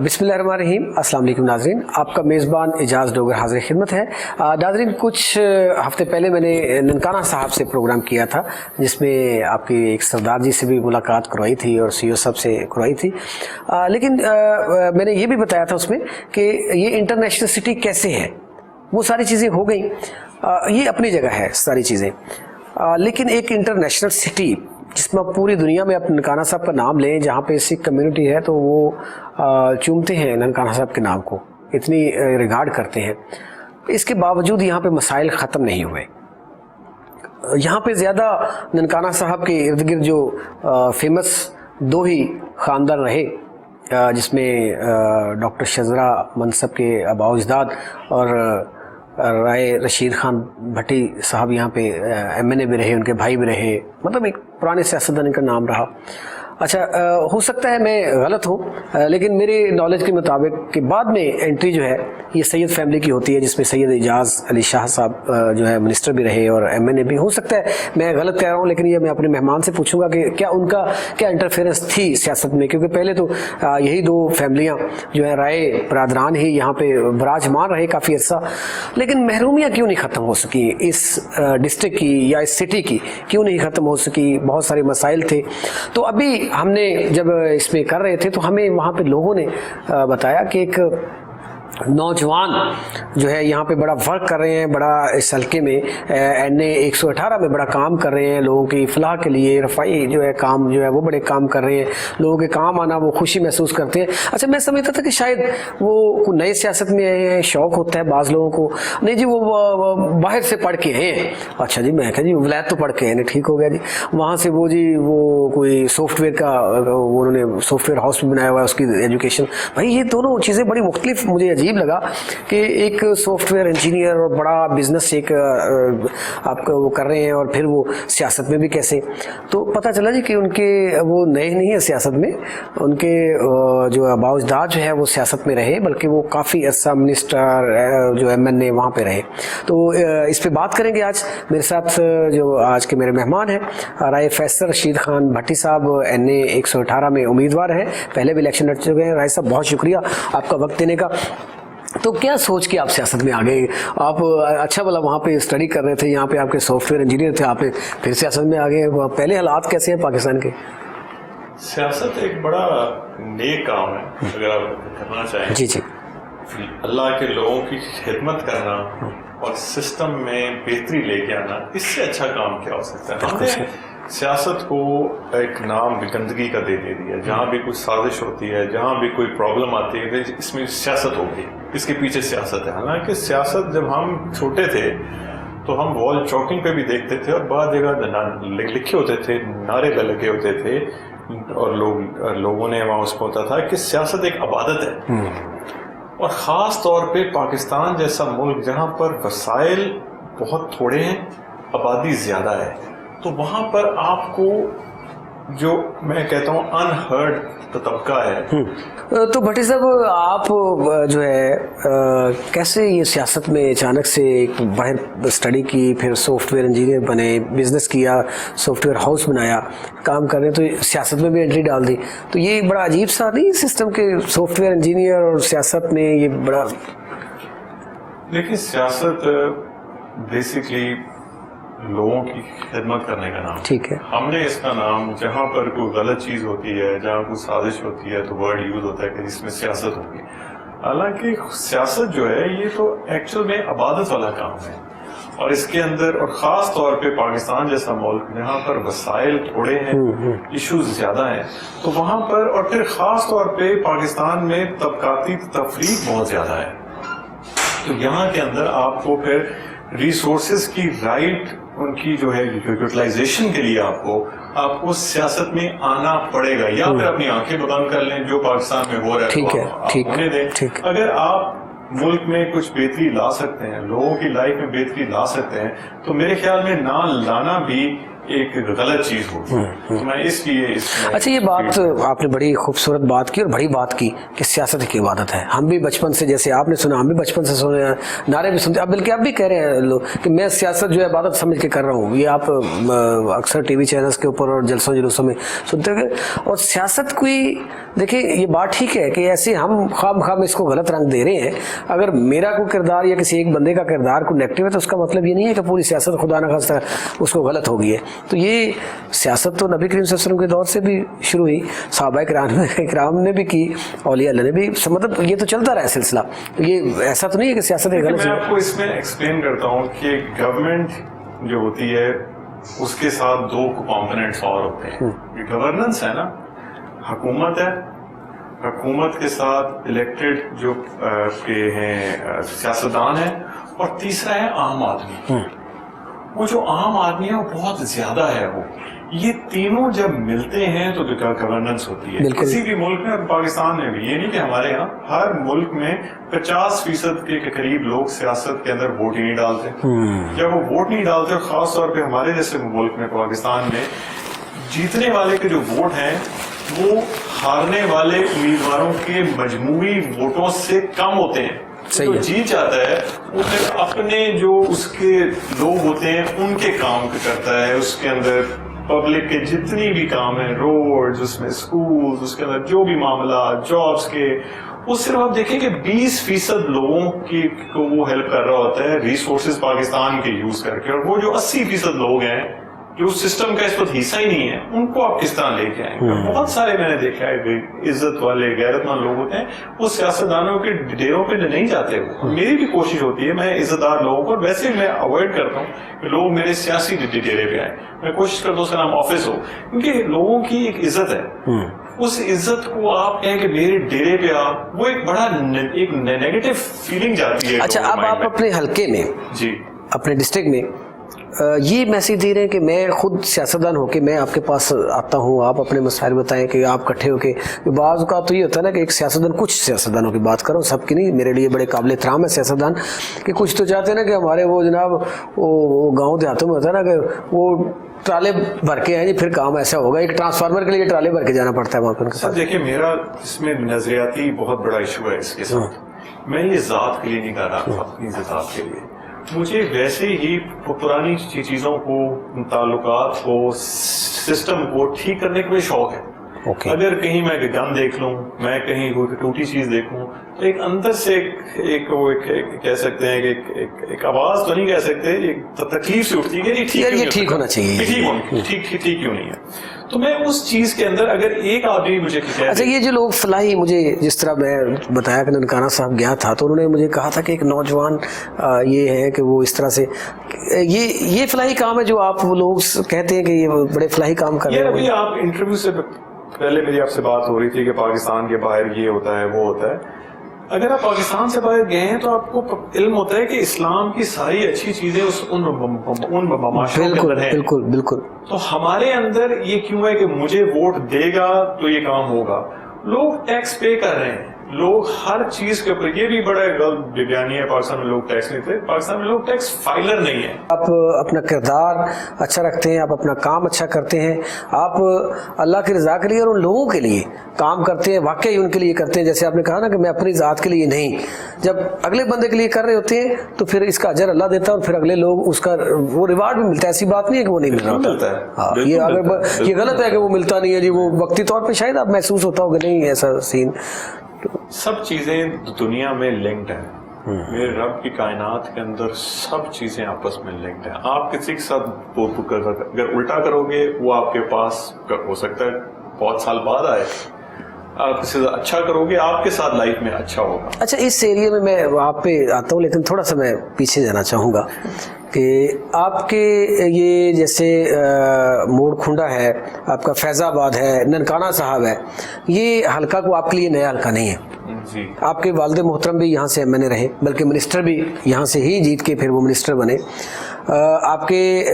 بسم اللہ الرحمن الرحیم. السلام علیکم ناظرین, آپ کا میزبان اعجاز ڈوگر حاضر خدمت ہے. ناظرین, کچھ ہفتے پہلے میں نے ننکانہ صاحب سے پروگرام کیا تھا جس میں آپ کی ایک سردار جی سے بھی ملاقات کروائی تھی اور سی او صاحب سے کروائی تھی, لیکن میں نے یہ بھی بتایا تھا اس میں کہ یہ انٹرنیشنل سٹی کیسے ہے. وہ ساری چیزیں ہو گئیں, یہ اپنی جگہ ہے ساری چیزیں, لیکن ایک انٹرنیشنل سٹی جس میں پوری دنیا میں آپ ننکانہ صاحب کا نام لیں, جہاں پہ سکھ کمیونٹی ہے تو وہ چومتے ہیں ننکانہ صاحب کے نام کو, اتنی ریگارڈ کرتے ہیں. اس کے باوجود یہاں پہ مسائل ختم نہیں ہوئے. یہاں پہ زیادہ ننکانہ صاحب کے ارد گرد جو فیمس دو ہی خاندان رہے, جس میں ڈاکٹر شزرا منصب کے آباء و اجداد اور رائے رشید خان بھٹی صاحب یہاں پہ ایم این اے بھی رہے, ان کے بھائی بھی رہے, مطلب ایک پرانے سیاستدان کا نام رہا. اچھا, ہو سکتا ہے میں غلط ہوں, لیکن میری نالج کے مطابق کہ بعد میں انٹری جو ہے یہ سید فیملی کی ہوتی ہے, جس میں سید اعجاز علی شاہ صاحب جو ہے منسٹر بھی رہے اور ایم این اے بھی. ہو سکتا ہے میں غلط کہہ رہا ہوں, لیکن یہ میں اپنے مہمان سے پوچھوں گا کہ کیا ان کا کیا انٹرفیئرنس تھی سیاست میں, کیونکہ پہلے تو یہی دو فیملیاں جو ہے رائے برادران ہی یہاں پہ براجمان رہے کافی عرصہ, لیکن محرومیاں کیوں نہیں ختم ہو سکی اس ڈسٹرکٹ کی یا اس سٹی کی, کیوں نہیں ختم ہو سکی؟ بہت سارے مسائل تھے. تو ابھی ہم نے جب اس میں کر رہے تھے تو ہمیں وہاں پہ لوگوں نے بتایا کہ ایک نوجوان جو ہے یہاں پہ بڑا ورک کر رہے ہیں, بڑا اس حلقے میں این اے 118 میں بڑا کام کر رہے ہیں, لوگوں کی فلاح کے لیے رفائی جو ہے کام جو ہے وہ بڑے کام کر رہے ہیں, لوگوں کے کام آنا وہ خوشی محسوس کرتے ہیں. اچھا, میں سمجھتا تھا کہ شاید وہ نئے سیاست میں آئے ہیں, شوق ہوتا ہے بعض لوگوں کو, نہیں جی وہ باہر سے پڑھ کے ہیں. اچھا جی, میں کہا جی ولایت تو پڑھ کے ہیں, ٹھیک ہو گیا جی. وہاں سے وہ جی وہ کوئی سافٹ ویئر کا انہوں نے سافٹ ویئر ہاؤس بھی بنایا ہوا ہے, اس کی ایجوکیشن. بھائی یہ دونوں چیزیں بڑی مختلف مجھے عجیب لگا کہ ایک سافٹ ویئر انجینئر اور بڑا بزنس ایک آپ کا وہ کر رہے ہیں, اور پھر وہ سیاست میں بھی کیسے. تو پتہ چلا جی کہ ان کے وہ نئے نہیں ہیں سیاست میں, ان کے جو آباء و اجداد جو ہے وہ سیاست میں رہے, بلکہ وہ کافی عرصہ منسٹر جو ایم این اے وہاں پہ رہے. تو اس پہ بات کریں گے آج. میرے ساتھ جو آج کے میرے مہمان ہیں رائے فیصل رشید خان بھٹی صاحب, این اے 118 میں امیدوار ہیں, پہلے بھی الیکشن لڑ چکے ہیں. رائے صاحب بہت شکریہ آپ کا وقت دینے کا. تو کیا سوچ کے آپ سیاست میں آ گئے؟ آپ اچھا بلا وہاں پہ اسٹڈی کر رہے تھے, یہاں پہ آپ کے سافٹ ویئر انجینئر تھے, آپ پھر سیاست میں آ گئے. پہلے حالات کیسے ہیں پاکستان کے؟ سیاست ایک بڑا نیک کام ہے اگر آپ کرنا چاہیں. جی جی. اللہ کے لوگوں کی خدمت کرنا اور سسٹم میں بہتری لے کے آنا, اس سے اچھا کام کیا ہو سکتا ہے. ہم نے سیاست کو ایک نام گندگی کا دے دیا. جہاں بھی کوئی سازش ہوتی ہے, جہاں بھی کوئی پرابلم آتی ہے, اس میں سیاست ہوگی, اس کے پیچھے سیاست ہے. حالانکہ سیاست جب ہم چھوٹے تھے تو ہم وال چوکنگ پہ بھی دیکھتے تھے, اور بعض جگہ لکھے ہوتے تھے, نعرے لگے ہوتے تھے, اور لوگوں نے وہاں اس کو ہوتا تھا کہ سیاست ایک عبادت ہے. اور خاص طور پہ پاکستان جیسا ملک جہاں پر وسائل بہت تھوڑے ہیں, آبادی زیادہ ہے, تو وہاں پر آپ کو جو میں کہتا ہوں انہرڈ طبقہ ہے. تو بھٹی صاحب آپ جو ہے کیسے یہ سیاست میں اچانک سے باہر اسٹڈی کی, پھر سافٹ ویئر انجینئر بنے, بزنس کیا, سافٹ ویئر ہاؤس بنایا, کام کر رہے, تو سیاست میں بھی انٹری ڈال دی. تو یہ بڑا عجیب سا نہیں سسٹم کہ سافٹ ویئر انجینئر اور سیاست میں یہ بڑا. لیکن سیاست بیسکلی لوگوں کی خدمت کرنے کا نام. ٹھیک ہے. ہم نے اس کا نام, جہاں پر کوئی غلط چیز ہوتی ہے, جہاں کوئی سازش ہوتی ہے, تو ورڈ یوز ہوتا ہے کہ اس میں سیاست ہوگی. حالانکہ سیاست جو ہے یہ تو ایکچوئل میں عبادت والا کام ہے, اور اس کے اندر اور خاص طور پہ پاکستان جیسا ملک جہاں پر وسائل تھوڑے ہیں, ایشوز زیادہ ہیں, تو وہاں پر, اور پھر خاص طور پہ پاکستان میں طبقاتی تفریق بہت زیادہ ہے. تو یہاں کے اندر آپ کو پھر ریسورسز کی رائٹ ان کی جو ہے یوٹیلائزیشن کے لیے آپ کو سیاست میں آنا پڑے گا, یا پھر اپنی آنکھیں بند کر لیں, جو پاکستان میں ہو رہا ہے ہونے دیں. اگر آپ ملک میں کچھ بہتری لا سکتے ہیں, لوگوں کی لائف میں بہتری لا سکتے ہیں, تو میرے خیال میں نہ لانا بھی ایک غلط چیز ہوگی. تو میں اس لیے اچھا، یہ بات آپ نے بڑی خوبصورت بات کی اور بڑی بات کی کہ سیاست کی عبادت ہے. ہم بھی بچپن سے، جیسے آپ نے سنا، ہم بھی بچپن سے سنے ہیں، نعرے بھی سنتے، اب بلکہ اب بھی کہہ رہے ہیں لوگ کہ میں سیاست جو ہے عبادت سمجھ کے کر رہا ہوں. یہ آپ اکثر ٹی وی چینلز کے اوپر اور جلسوں جلوسوں میں سنتے ہیں. اور سیاست کوئی، دیکھیں یہ بات ٹھیک ہے کہ ایسے ہم خواہ اس کو غلط رنگ دے رہے ہیں. اگر میرا کوئی کردار یا کسی ایک بندے کا کردار کو نیگیٹو ہے تو اس کا مطلب یہ نہیں ہے کہ پوری سیاست خدا نخواستہ اس کو غلط ہو گئی ہے. تو یہ سیاست تو نبی کریم صلی اللہ علیہ وسلم کے دور سے بھی شروع ہوئی، صحابہ کرام نے بھی کی، اولیاء اللہ نے بھی، مطلب یہ تو چلتا رہا ہے سلسلہ. یہ ایسا تو نہیں ہے کہ سیاست ایک غلط. میں آپ کو اس میں ایکسپلین کرتا ہوں کہ گورنمنٹ جو ہوتی ہے اس کے ساتھ دو کمپوننٹس اور ہوتے ہیں. یہ گورننس ہے نا، حکومت ہے، حکومت کے ساتھ الیکٹڈ جو ہیں سیاستدان ہیں، اور تیسرا ہے عام آدمی. وہ جو عام آدمی ہے وہ بہت زیادہ ہے. وہ یہ تینوں جب ملتے ہیں تو گورننس ہوتی ہے. کسی بھی ملک میں، اور پاکستان میں بھی، یہ نہیں کہ ہمارے یہاں ہر ملک میں 50% کے قریب لوگ سیاست کے اندر ووٹ ہی نہیں ڈالتے. جب وہ ووٹ نہیں ڈالتے، خاص طور پہ ہمارے جیسے ملک میں، پاکستان میں، جیتنے والے کے جو ووٹ ہیں وہ ہارنے والے امیدواروں کے مجموعی ووٹوں سے کم ہوتے ہیں. جو جیت جاتا ہے وہ پھر اپنے جو اس کے لوگ ہوتے ہیں ان کے کام کرتا ہے. اس کے اندر پبلک کے جتنی بھی کام ہیں، روڈز، اس میں اسکولز، اس کے اندر جو بھی معاملات، جابس کے، وہ صرف آپ دیکھیں کہ 20% لوگوں کی کو وہ ہیلپ کر رہا ہوتا ہے ریسورسز پاکستان کے یوز کر کے. اور وہ جو 80% لوگ ہیں جو سسٹم کا اس وقت حصہ ہی نہیں ہے، ان کو آپ کس طرح لے کے آئیں گے؟ بہت سارے میں نے دیکھا ہے عزت والے غیرت مند لوگ ہوتے ہیں، وہ سیاستدانوں کے ڈیروں پہ نہیں جاتے. میری بھی کوشش ہوتی ہے، میں عزت دار لوگوں کو، ویسے میں اوائڈ کرتا ہوں کہ لوگ میرے سیاسی ڈیرے پہ آئیں. میں کوشش کرتا ہوں اس کا نام آفس ہو، کیونکہ لوگوں کی ایک عزت ہے. اس عزت کو آپ کہیں کہ میرے ڈیرے پہ آپ، وہ ایک بڑا ایک نیگیٹو فیلنگ جاتی ہے. اچھا، اب آپ اپنے حلقے میں، جی، اپنے ڈسٹرکٹ میں یہ میسیج دے رہے ہیں کہ میں خود سیاستدان ہو کے میں آپ کے پاس آتا ہوں، آپ اپنے مسائل بتائیں، کہ آپ کٹھے ہو کے. بعض کا تو یہ ہوتا ہے نا کہ ایک سیاستدان، کچھ سیاستدانوں کی بات کرو، سب کی نہیں، میرے لیے بڑے قابل احترام ہے سیاستدان، کہ کچھ تو چاہتے ہیں نا کہ ہمارے وہ جناب وہ گاؤں دیہاتوں میں ہوتا ہے نا کہ وہ ٹرالے بھر کے ہیں جی، پھر کام ایسا ہوگا. ایک ٹرانسفارمر کے لیے ٹرالے بھر کے جانا پڑتا ہے وہاں پہ. سر دیکھیں، میرا اس میں نظریاتی بہت بڑا ایشو ہے اس کے ساتھ. میں یہ ذات کے لیے نہیں کر رہا، اپنی ذات کے لیے. مجھے ویسے ہی پرانی چیزوں کو، تعلقات کو، سسٹم کو ٹھیک کرنے کا شوق ہے. اگر کہیں میں گن دیکھ لوں، میں کہیں کوئی ٹوٹی چیز دیکھوں، تو ایک اندر سے ایک کہہ سکتے ہیں کہ ایک آواز تو نہیں کہہ سکتے، ایک تکلیف سے اٹھتی ہے کہ یہ ٹھیک ہونا چاہیے، ٹھیک کیوں نہیں ہے. تو میں اس چیز کے اندر اگر ایک آدمی مجھے اچھا، یہ جو لوگ فلاحی، مجھے جس طرح میں بتایا کہ ننکانہ صاحب گیا تھا تو انہوں نے مجھے کہا تھا کہ ایک نوجوان یہ ہے کہ وہ اس طرح سے یہ فلاحی کام ہے جو آپ وہ لوگ کہتے ہیں کہ یہ بڑے فلاحی کام کر رہے ہیں. ابھی آپ انٹرویو سے پہلے میری آپ سے بات ہو رہی تھی کہ پاکستان کے باہر یہ ہوتا ہے، وہ ہوتا ہے. اگر آپ پاکستان سے باہر گئے ہیں تو آپ کو علم ہوتا ہے کہ اسلام کی ساری اچھی چیزیں ان معاشروں کے اندر ہیں. بالکل بالکل. تو ہمارے اندر یہ کیوں ہے کہ مجھے ووٹ دے گا تو یہ کام ہوگا؟ لوگ ٹیکس پے کر رہے ہیں، لوگ ہر چیز کے اوپر، یہ بھی بڑا غلط بیانی ہے پاکستان میں لوگ ٹیکس نہیں دیتے. پاکستان میں لوگ ٹیکس فائلر نہیں ہیں. آپ اپنا کردار اچھا رکھتے ہیں، آپ اپنا کام اچھا کرتے ہیں، آپ اللہ کی رضا کے لیے اور ان لوگوں کے لیے کام کرتے ہیں، واقعی ان کے لیے کرتے ہیں. جیسے آپ نے کہا نا کہ میں اپنی ذات کے لیے نہیں، جب اگلے بندے کے لیے کر رہے ہوتے ہیں تو پھر اس کا اجر اللہ دیتا ہے اور پھر اگلے لوگ اس کا وہ ریوارڈ بھی ملتا ہے. ایسی بات نہیں ہے کہ وہ نہیں مل رہا ہوتا. یہ اگر یہ غلط ہے کہ وہ ملتا نہیں ہے جی، وہ وقتی طور پہ شاید آپ محسوس ہوتا ہوگا نہیں ایسا سین. سب چیزیں دنیا میں لنکڈ ہیں. میرے رب کی کائنات کے اندر سب چیزیں آپس میں لنکڈ ہیں. آپ کسی کے ساتھ اگر الٹا کرو گے وہ آپ کے پاس ہو سکتا ہے بہت سال بعد آئے. آپ کسی سے اچھا کرو گے آپ کے ساتھ لائف میں اچھا ہوگا. اچھا، اس ایریے میں آپ پہ آتا ہوں لیکن تھوڑا سا میں پیچھے جانا چاہوں گا کہ آپ کے یہ جیسے موڑ کھنڈا ہے، آپ کا فیض آباد ہے، ننکانہ صاحب ہے، یہ حلقہ کو آپ کے لیے نیا حلقہ نہیں ہے. جی، آپ کے والد محترم بھی یہاں سے ایم این اے رہے، بلکہ منسٹر بھی یہاں سے ہی جیت کے پھر وہ منسٹر بنے. آپ کے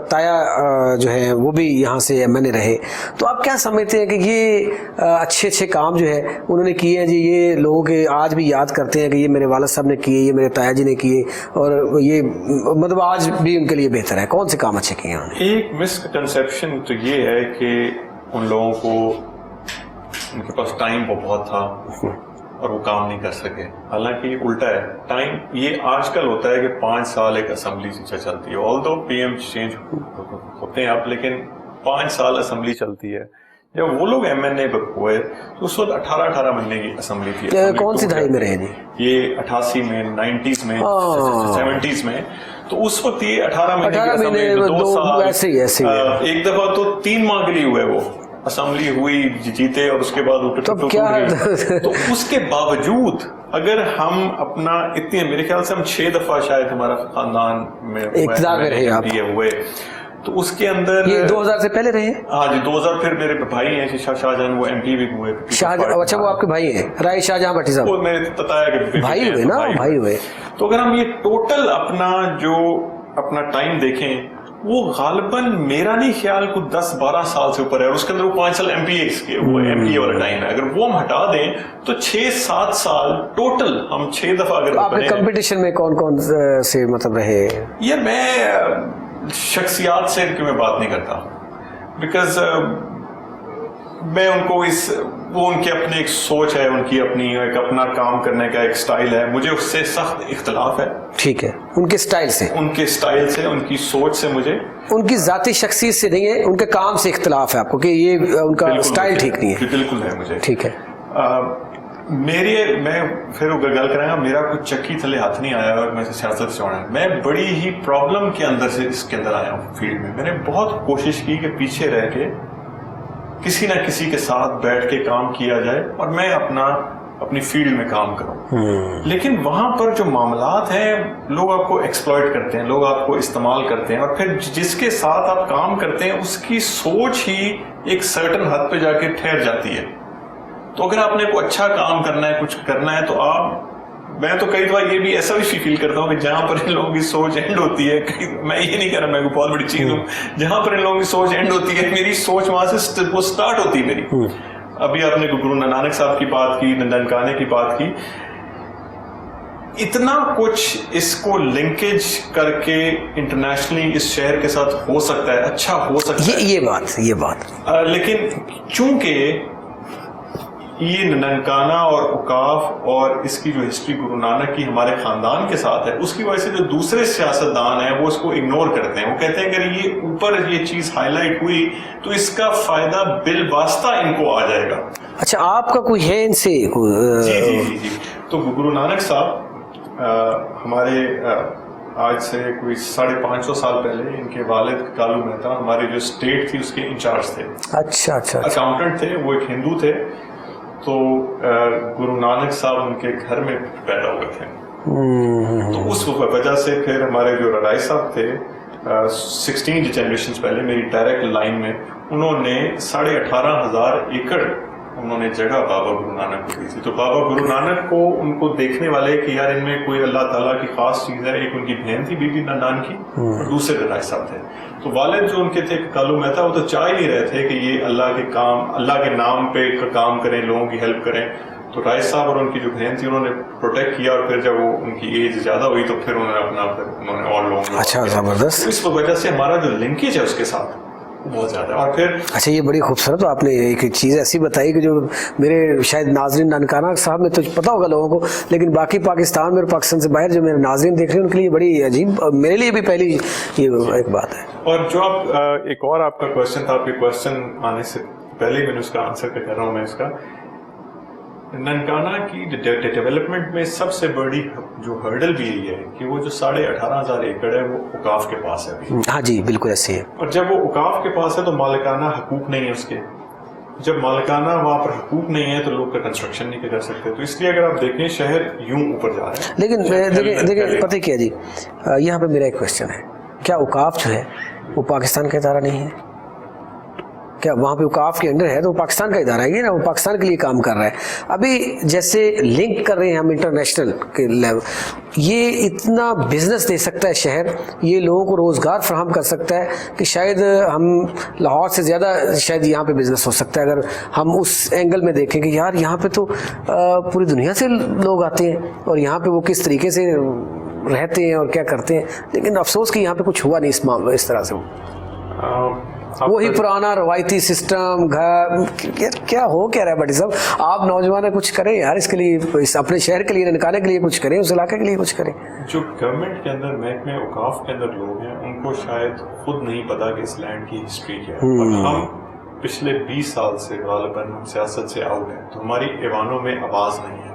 تایا جو ہے وہ بھی یہاں سے MNA رہے, تو آپ کیا سمجھتے ہیں کہ یہ اچھے کام جو ہے انہوں نے کیے ہیں جی, یہ لوگوں کے آج بھی یاد کرتے ہیں کہ یہ میرے والد صاحب نے کیے, یہ میرے تایا جی نے کیے, اور یہ مطلب آج بھی ان کے لیے بہتر ہے؟ کون سے کام اچھے کیے ہیں انہوں نے؟ ایک مسکنسیپشن تو یہ ہے کہ ان لوگوں کو ان کے پاس ٹائم بہت تھا اور وہ کام نہیں کر سکے, حالانکہ یہ الٹا ہے. ٹائم یہ آج کل ہوتا ہے کہ 5 سال ایک اسمبلی چلتی ہے, آل دو PM چینج ہوتے ہیں اب, لیکن 5 سال اسمبلی چلتی ہے. جب وہ لوگ MNA ہوئے تو اس وقت 18 مہینے کی اسمبلی تھی. کون سی دہائی میں رہے جی؟ یہ 88 میں, 90s میں, 70s میں. تو اس وقت یہ 18 مہینے کی اسمبلی, 2 سال, ایک دفعہ تو 3 ماہ کے لیے ہوئے, وہ اسمبلی ہوئی, جیتے, اور اس کے بعد تو اس کے باوجود اگر ہم اپنا اتنی, میرے خیال سے ہم 6 دفعہ شاید ہمارا خاندان میں اقتدار میں رہے ہوئے, تو اس کے اندر یہ 2000 سے پہلے رہے. ہاں جی 2000. پھر میرے بھائی ہیں شاہجہاں, وہ MP بھی ہوئے. اچھا وہ آپ کے بھائی ہیں, رائے شاہجہاں بھٹی صاحب, وہ میں نے بتایا کہ بھائی ہوئے نا, بھائی ہوئے. تو اگر ہم یہ ٹوٹل اپنا ٹائم دیکھیں, وہ غالباً میرا نہیں خیال کو 10-12 سال سے اوپر ہے, اور اس کے اندر وہ 5 سال MP والا ٹائم ہے. اگر وہ ہم ہٹا دیں تو 6-7 سال ٹوٹل, ہم 6 دفعہ اگر آپ کے کمپٹیشن میں کون سے مطلب رہے؟ یہ میں شخصیات سے میں بات نہیں کرتا, بیکاز میں ان کو وہ ان کی اپنی ایک سوچ ہے, ان کی اپنی ایک اپنا کام کرنے کا ایک سٹائل ہے, مجھے اس سے سخت اختلاف ہے. ٹھیک ہے, ان کے سٹائل سے, ان کی سوچ سے, مجھے ان کی ذاتی شخصیت سے نہیں ہے, ان کے کام سے اختلاف ہے آپ کو کہ یہ ان کا سٹائل ٹھیک نہیں ہے. بالکل ہے مجھے. ٹھیک ہے. میں پھر وہ گل کریں گا, میرا کچھ چکی تھلے ہاتھ نہیں آیا اور میں سیاست سے آنا, میں بڑی ہی پرابلم کے اندر سے اس کے اندر آیا ہوں فیلڈ میں. میں نے بہت کوشش کی کہ پیچھے رہ کے کسی نہ کسی کے ساتھ بیٹھ کے کام کیا جائے اور میں اپنی فیلڈ میں کام کروں, لیکن وہاں پر جو معاملات ہیں, لوگ آپ کو ایکسپلائٹ کرتے ہیں, لوگ آپ کو استعمال کرتے ہیں, اور پھر جس کے ساتھ آپ کام کرتے ہیں اس کی سوچ ہی ایک سرٹن حد پہ جا کے ٹھہر جاتی ہے. تو اگر آپ نے کوئی اچھا کام کرنا ہے, کچھ کرنا ہے, تو میں تو کئی دفعہ یہ بھی ایسا بھی فیل کرتا ہوں کہ جہاں پر ان لوگوں کی سوچ اینڈ ہوتی ہے, میں یہ نہیں کہہ رہا میں کوئی بہت بڑی چیز ہوں, جہاں پر ان لوگوں کی سوچ اینڈ ہوتی ہے, میری سوچ وہاں سے وہ سٹارٹ ہوتی ہے میری. ابھی آپ نے گرو نانک صاحب کی بات کی, ننکانہ کی بات کی, اتنا کچھ اس کو لنکیج کر کے انٹرنیشنلی اس شہر کے ساتھ ہو سکتا ہے, اچھا ہو سکتا ہے, یہ بات. لیکن چونکہ یہ ننکانہ اور اوقاف اور اس کی جو ہسٹری گرو نانک کی ہمارے خاندان کے ساتھ ہے, اس کی وجہ سے جو دوسرے سیاستدان ہیں وہ اس کو اگنور کرتے ہیں. وہ کہتے ہیں اگر یہ اوپر یہ چیز ہائی لائٹ ہوئی تو اس کا فائدہ بالواسطہ ان کو آ جائے گا. اچھا, آپ کا کوئی ہے ان سے؟ جی. تو گرو نانک صاحب ہمارے آج سے کوئی 550 سال پہلے ان کے والد کالو مہتا ہماری جو اسٹیٹ تھی اس کے انچارج تھے. اچھا. اکاؤنٹنٹ تھے, وہ ایک ہندو تھے. تو گرو نانک صاحب ان کے گھر میں پیدا ہوئے تھے, تو اس وجہ سے پھر ہمارے جو رڑائی صاحب تھے 16 جنریشن پہلے میری ڈائریکٹ لائن میں, انہوں نے 18,500 ایکڑ انہوں نے جگہ بابا گرو نانک کو دی تھی. تو بابا گرو نانک کو ان کو دیکھنے والے کہ یار ان میں کوئی اللہ تعالیٰ کی خاص چیز ہے. ایک ان کی بہن تھی بی بی نندان کی, اور دوسرے رائے صاحب تھے. تو والد جو ان کے تھے کالو مہتا, وہ تو چاہ ہی نہیں رہے تھے کہ یہ اللہ کے نام پہ کام کریں, لوگوں کی ہیلپ کریں. تو رائے صاحب اور ان کی جو بہن تھی انہوں نے پروٹیکٹ کیا, اور پھر جب وہ ان کی ایج زیادہ ہوئی تو پھر انہوں نے اور لوگوں. اچھا, زبردست. اس وجہ سے ہمارا جو لنکیج ہے اس کے ساتھ بہت زیادہ. اور پھر اچھا, یہ بڑی خوبصورت آپ نے ایک چیز ایسی بتائی کہ جو میرے شاید ناظرین ننکانہ صاحب میں تو پتہ ہوگا لوگوں کو, لیکن باقی پاکستان میں اور پاکستان سے باہر جو میرے ناظرین دیکھ رہے ہیں ان کے لیے بڑی عجیب, میرے لیے بھی پہلی یہ ایک بات ہے. اور جو آپ ایک اور آپ کا کوشچن تھا, آپ کے کوشچن آنے سے پہلے میں نے اس کا آنسر کر رہا ہوں. میں اس کا ننکانہ کی ڈیولپمنٹ میں سب سے بڑی جو ہرڈل بھی یہی ہے کہ وہ جو 18,500 ایکڑ ہے وہ اوقاف کے پاس ہے ابھی. ہاں جی, بالکل ایسے ہے. اور جب وہ اوقاف کے پاس ہے تو مالکانہ حقوق نہیں ہے اس کے. جب مالکانہ وہاں پر حقوق نہیں ہے تو لوگ کا کنسٹرکشن نہیں کر سکتے. تو اس لیے اگر آپ دیکھیں شہر یوں اوپر جا رہے ہیں. لیکن دیکھیں پتہ کیا جی, یہاں پہ میرا ایک کوشچن ہے, کیا اوقاف جو ہے وہ پاکستان کا ادارہ نہیں ہے؟ کیا وہاں پہ اوقاف کے انڈر ہے تو وہ پاکستان کا ادارہ ہے یہ نا, وہ پاکستان کے لیے کام کر رہا ہے. ابھی جیسے لنک کر رہے ہیں ہم انٹرنیشنل کے لیول, یہ اتنا بزنس دے سکتا ہے شہر, یہ لوگوں کو روزگار فراہم کر سکتا ہے کہ شاید ہم لاہور سے زیادہ شاید یہاں پہ بزنس ہو سکتا ہے اگر ہم اس اینگل میں دیکھیں کہ یار یہاں پہ تو پوری دنیا سے لوگ آتے ہیں اور یہاں پہ وہ کس طریقے سے رہتے ہیں اور کیا کرتے ہیں. لیکن افسوس کہ یہاں پہ کچھ ہوا نہیں اس معاملے اس طرح سے. وہی پرانا روایتی سسٹم گھر کیا ہو کیا رہا ہے. بھٹی صاحب آپ نوجوان کچھ کریں یار اس کے لیے, اپنے شہر کے لیے ننکانے کے لیے کچھ کریں, اس علاقے کے لیے کچھ کریں. جو گورنمنٹ کے اندر محکمے اوقاف کے اندر لوگ ہیں ان کو شاید خود نہیں پتا کہ اس لینڈ کی ہسٹری کیا ہے. اور ہم پچھلے 20 سال سے غالباً ہم سیاست سے آؤٹ ہیں تو ہماری ایوانوں میں آواز نہیں ہے,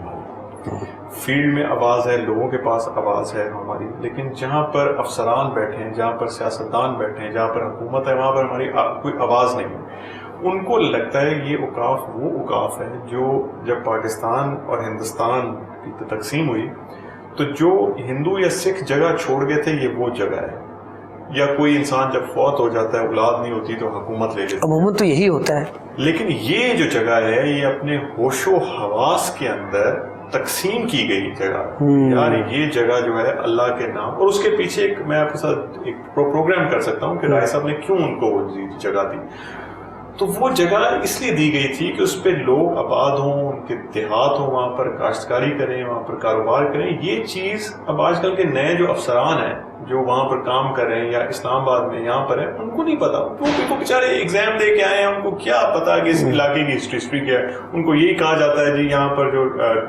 فیلڈ میں آواز ہے, لوگوں کے پاس آواز ہے ہماری, لیکن جہاں پر افسران بیٹھے ہیں, جہاں پر سیاستدان بیٹھے ہیں, جہاں پر حکومت ہے, وہاں پر ہماری کوئی آواز نہیں ہے. ان کو لگتا ہے یہ اوقاف وہ اوقاف ہے جو جب پاکستان اور ہندوستان کی تقسیم ہوئی تو جو ہندو یا سکھ جگہ چھوڑ گئے تھے یہ وہ جگہ ہے, یا کوئی انسان جب فوت ہو جاتا ہے اولاد نہیں ہوتی تو حکومت لے لیتی ہے. عموماً تو یہی ہوتا ہے. لیکن یہ جو جگہ ہے یہ اپنے ہوش و حواس کے اندر تقسیم کی گئی جگہ, یار یہ جگہ جو ہے اللہ کے نام, اور اس کے پیچھے ایک میں آپ کے ساتھ ایک پروگرام کر سکتا ہوں کہ رائے صاحب نے کیوں ان کو جگہ دی. تو وہ جگہ اس لیے دی گئی تھی کہ اس پہ لوگ آباد ہوں, ان کے دیہات ہوں, وہاں پر کاشتکاری کریں, وہاں پر کاروبار کریں. یہ چیز اب آج کل کے نئے جو افسران ہیں جو وہاں پر کام کر رہے ہیں یا اسلام آباد میں یہاں پر ہیں ان کو نہیں پتا. وہ بیچارے ایگزام دے کے آئے ہیں, ان کو کیا پتا کہ اس علاقے کی ہسٹری کیا ہے. ان کو یہی کہا جاتا ہے جی یہاں پر جو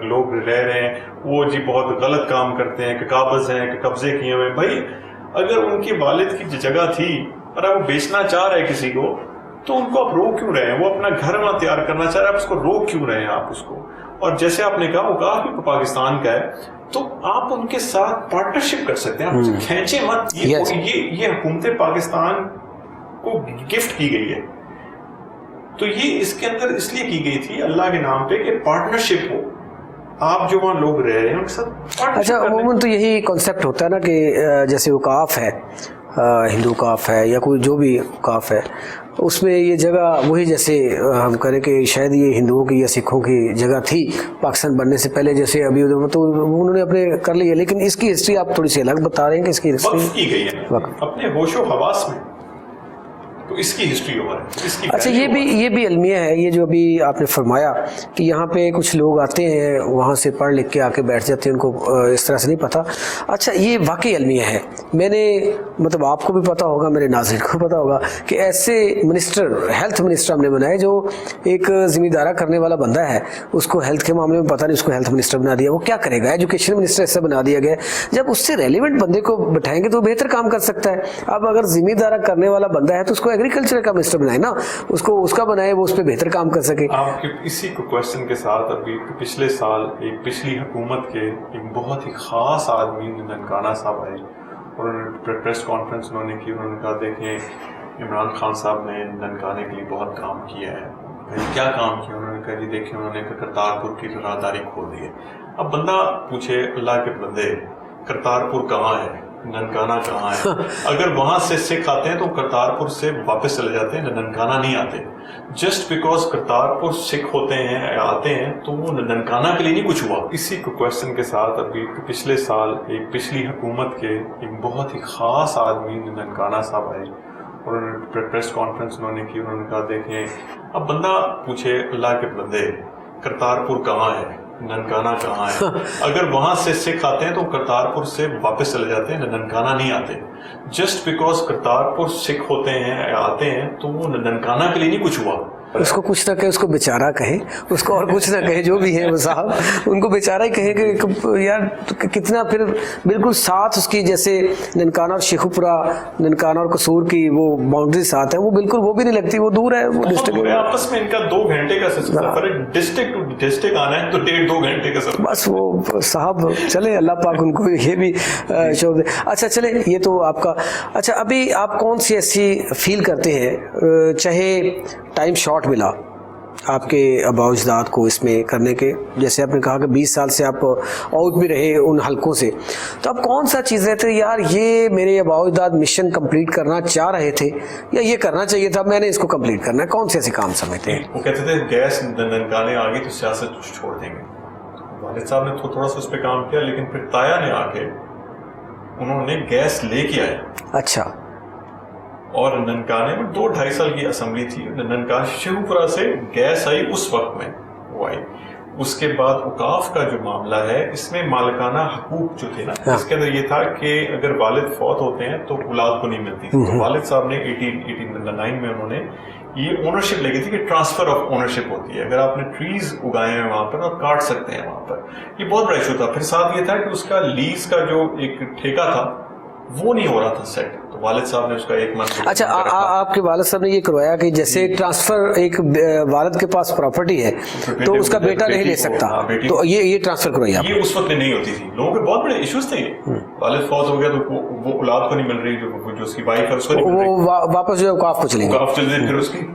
لوگ رہ رہے ہیں وہ جی بہت غلط کام کرتے ہیں, کہ قابض ہیں, کہ قبضے کیے ہوئے. بھائی اگر ان کے والد کی جگہ تھی اور اب وہ بیچنا چاہ رہے کسی کو تو ان کو آپ روک کیوں رہے ہیں؟ وہ اپنا گھر وہاں تیار کرنا چاہ رہے ہیں, آپ اس کو روک کیوں رہے ہیں آپ اس کو؟ اور جیسے آپ نے کہا اوقاف بھی پاکستان کا ہے تو آپ ان کے ساتھ پارٹنرشپ کر سکتے ہیں, آپ اسے کھینچیں مت. یہ حکومت پاکستان کو گفٹ کی گئی ہے تو یہ اس کے اندر اس لیے کی گئی تھی اللہ کے نام پہ کہ پارٹنرشپ ہو. آپ جو وہاں لوگ رہ رہے ہیں ان کے ساتھ. اچھا عموماً تو یہی کانسیپٹ ہوتا ہے نا کہ جیسے اوقاف ہے, ہندو اوقاف ہے یا کوئی جو بھی اوقاف ہے, اس میں یہ جگہ وہی جیسے ہم کریں کہ شاید یہ ہندوؤں کی یا سکھوں کی جگہ تھی پاکستان بننے سے پہلے, جیسے ابھی تو انہوں نے اپنے کر لی ہے. لیکن اس کی ہسٹری آپ تھوڑی سی الگ بتا رہے ہیں کہ اس کی ہسٹری وقف کی گئی ہے اپنے ہوش و حواس میں, تو اس کی ہسٹری ہو رہی ہے. اچھا یہ بھی المیہ ہے, یہ جو ابھی آپ نے فرمایا کہ یہاں پہ کچھ لوگ آتے ہیں وہاں سے پڑھ لکھ کے آ کے بیٹھ جاتے ہیں, ان کو اس طرح سے نہیں پتہ. اچھا یہ واقعی المیہ ہے. میں نے مطلب آپ کو بھی پتہ ہوگا, میرے ناظرین کو پتہ ہوگا کہ ایسے منسٹر, ہیلتھ منسٹر ہم نے بنائے جو ایک ذمہ دارہ کرنے والا بندہ ہے, اس کو ہیلتھ کے معاملے میں پتہ نہیں, اس کو ہیلتھ منسٹر بنا دیا. وہ کیا کرے گا؟ ایجوکیشن منسٹر ایسا بنا دیا گیا. جب اس سے ریلیونٹ بندے کو بٹھائیں گے تو وہ بہتر کام کر سکتا ہے. اب اگر ذمہ دارہ کرنے والا بندہ ہے تو اس کو ایگریکلچر کا منسٹر بنائے نا, اس کا بنائے, وہ اس پہ بہتر کام کر سکے. آپ کے اسی کو کوشچن کے ساتھ ابھی پچھلے سال ایک پچھلی حکومت کے ایک بہت ہی خاص آدمی ننکانہ صاحب آئے اور انہوں نے پریس کانفرنس انہوں نے کی. انہوں نے کہا دیکھیں عمران خان صاحب نے ننکانے کے لیے بہت کام کیا ہے. کیا کام کیا؟ انہوں نے کہا جی دیکھیں انہوں نے کرتارپور کی راہداری کھول دی ہے. اب بندہ پوچھے اللہ کے بندے کرتارپور کہاں ہے, ننکانہ کہاں ہے؟ اگر وہاں سے سکھ آتے ہیں تو کرتارپور سے واپس چلے جاتے ہیں, ننکانہ نہیں آتے. جسٹ بیکاز کرتارپور سکھ ہوتے ہیں آتے ہیں تو وہ ننکانہ کے لیے نہیں کچھ ہوا. اسی کو کوشچن کے ساتھ ابھی پچھلے سال ایک پچھلی حکومت کے ایک بہت ہی خاص آدمی ننکانہ صاحب آئے اور انہوں نے پریس کانفرنس انہوں نے کی. انہوں نے کہا دیکھیں اب بندہ پوچھے اللہ کے بندے کرتارپور کہاں ہے, ننکانہ کہاں ہے؟ اگر وہاں سے سکھ آتے ہیں تو کرتارپور سے واپس چلے جاتے ہیں, ننکانہ نہیں آتے. جسٹ بیکاز کرتارپور سکھ ہوتے ہیں آتے ہیں تو وہ ننکانہ کے لیے نہیں کچھ ہوا. اس کو کچھ نہ کہے, اس کو بیچارہ کہیں, اس کو اور کچھ نہ کہے, جو بھی ہے وہ صاحب ان کو بیچارہ ہی کہے کہ یار کتنا پھر بالکل ساتھ اس کی جیسے ننکانہ اور شیخوپورہ, ننکانہ اور قصور کی وہ باؤنڈری ساتھ ہے, وہ بالکل وہ بھی نہیں لگتی, وہ دور ہے. وہ ڈسٹرکٹ آپس میں ان کا 2 گھنٹے کا سفر ہے, ڈسٹرکٹ ٹو ڈسٹرکٹ آنا ہے تو 1.5-2 گھنٹے کا سفر. بس وہ صاحب چلے اللہ پاک ان کو یہ بھی شوق دے. اچھا چلے یہ تو آپ کا. اچھا ابھی آپ کون سی ایسی فیل کرتے ہیں, چاہے ٹائم شارٹ ملا, آپ کے آباء و اجداد کو اس میں کرنے کے؟ جیسے آپ نے کہا کہ 20 سال سے آپ آؤٹ بھی رہے ان حلقوں سے، تو اب کون سا چیز رہتے یار یہ میرے آباء و اجداد مشن کمپلیٹ کرنا چاہ رہے تھے یا یہ کرنا چاہیے تھا، میں نے اس کو کمپلیٹ کرنا ہے، کون سے ایسے کام سمجھتے ہیں؟ وہ کہتے تھے گیس ننکانے آ گئی تو سیاست چھوڑ دیں گے. والد صاحب نے تھوڑا سا اس پہ کام کیا، لیکن پھر تایا نے آ کے انہوں نے گیس لے کے آئے. اچھا. اور ننکانے میں 2-2.5 سال کی اسمبلی تھی. ننکانہ شیوپورہ سے گیس آئی اس وقت میں وہ آئی. اس کے بعد اوقاف کا جو معاملہ ہے اس میں مالکانہ حقوق جو تھے نا، اس کے اندر یہ تھا کہ اگر والد فوت ہوتے ہیں تو اولاد کو نہیں ملتی. تو والد صاحب نے 1889 میں انہوں نے یہ اونرشپ لے گئی تھی کہ ٹرانسفر آف اونرشپ ہوتی ہے. اگر آپ نے ٹریز اگائے ہیں وہاں پر اور کاٹ سکتے ہیں وہاں پر، یہ بہت بڑا ایشو تھا. پھر ساتھ یہ تھا کہ اس کا لیز کا جو ایک ٹھیکہ تھا وہ نہیں ہو رہا تھا سیٹ. تو والد صاحب نے اس کا 1 منتھ. اچھا، آپ کے والد صاحب نے یہ کروایا کہ جیسے ٹرانسفر ایک والد کے پاس پراپرٹی ہے تو اس کا بیٹا نہیں لے سکتا، تو یہ ٹرانسفر کروایا. یہ اس وقت نہیں ہوتی تھی. لوگوں کے بہت بڑے ایشوز تھے. یہ والد فوت ہو گیا تو وہ اولاد کو نہیں مل رہی، جو اس کی وائف ہے اس کو نہیں مل رہی، وہ واپس جو ہے اوقاف کو چلیں گے. پھر اس کی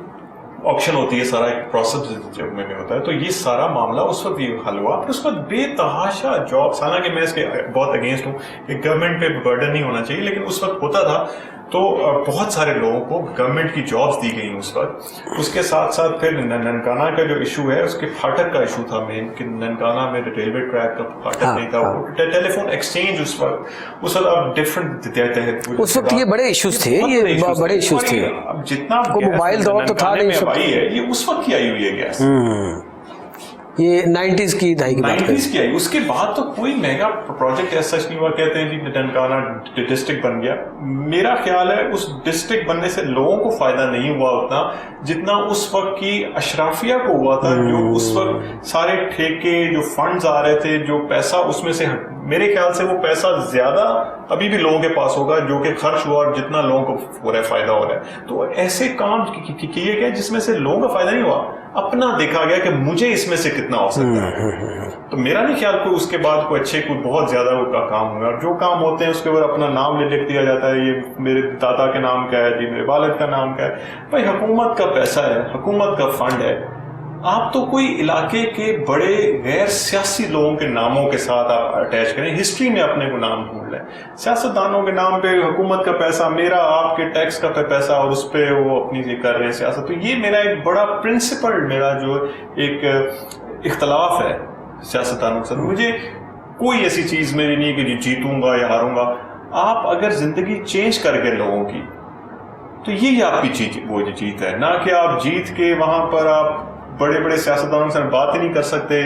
آپشن ہوتی ہے، سارا ایک پروسیس میں ہوتا ہے. تو یہ سارا معاملہ اس وقت یہ حل ہوا. پھر اس کے بعد بے تحاشا جابس، حالانکہ میں اس کے بہت اگینسٹ ہوں کہ گورنمنٹ پہ برڈن نہیں ہونا چاہیے، لیکن اس وقت ہوتا تھا. تو بہت سارے لوگوں کو گورنمنٹ کی جابس دی گئیں اس وقت. اس کے ساتھ ساتھ پھر ننکانہ کا جو ایشو ہے، اس کے پھاٹک کا ایشو تھا مین، کہ ننکانہ میں ریلوے ٹریک کا پھاٹک نہیں تھا. ٹیلی فون ایکسچینج اس وقت اب ڈفرنٹ دیتے ہیں. اس وقت یہ بڑے ایشوز تھے، یہ بڑے ایشوز تھے. اب جتنا موبائل دور تو تھا نہیں آئی ہے، یہ اس وقت کی آئی ہوئی ہے گیس. یہ 90s کی دہائی کی بات ہے. 90s کی آئی. اس کے بعد تو کوئی میگا پروجیکٹ ایسا نہیں ہوا. کہتے ہیں کہ ننکانہ ڈسٹرکٹ بن گیا. میرا خیال ہے اس ڈسٹرکٹ بننے سے لوگوں کو فائدہ نہیں ہوا اتنا جتنا اس وقت کی اشرافیہ کو ہوا تھا. جو اس وقت سارے ٹھیکے، جو فنڈز آ رہے تھے، جو پیسہ اس میں سے، میرے خیال سے وہ پیسہ زیادہ ابھی بھی لوگوں کے پاس ہوگا جو کہ خرچ ہوا اور جتنا لوگوں کو ہو رہا ہے فائدہ ہو رہا ہے. تو ایسے کام کیے گئے جس میں سے لوگوں کا فائدہ نہیں ہوا، اپنا دیکھا گیا کہ مجھے اس میں سے کتنا ہو سکتا ہے. تو میرا نہیں خیال کوئی اس کے بعد کوئی اچھے کوئی بہت زیادہ کا کام ہوگا. اور جو کام ہوتے ہیں اس کے بعد اپنا نام لکھ دیا جاتا ہے، یہ میرے دادا کے نام کا ہے جی، میرے والد کا نام کا ہے. بھائی حکومت کا پیسہ ہے، حکومت کا فنڈ ہے. آپ تو کوئی علاقے کے بڑے غیر سیاسی لوگوں کے ناموں کے ساتھ آپ اٹیچ کریں. ہسٹری میں اپنے کو نام ڈھونڈ لیں. سیاستدانوں کے نام پہ حکومت کا پیسہ، میرا آپ کے ٹیکس کا پیسہ، اور اس پہ وہ اپنی یہ کر رہے ہیں سیاست. تو یہ میرا ایک بڑا پرنسپل، میرا جو ایک اختلاف ہے سیاستدانوں کے ساتھ. مجھے کوئی ایسی چیز میری نہیں کہ جیتوں گا یا ہاروں گا. آپ اگر زندگی چینج کر کے لوگوں کی، تو یہی آپ کی چیز وہ جیت ہے. نہ کہ آپ جیت کے وہاں پر آپ بڑے بڑے سیاستدانوں کے ساتھ بات ہی نہیں کر سکتے.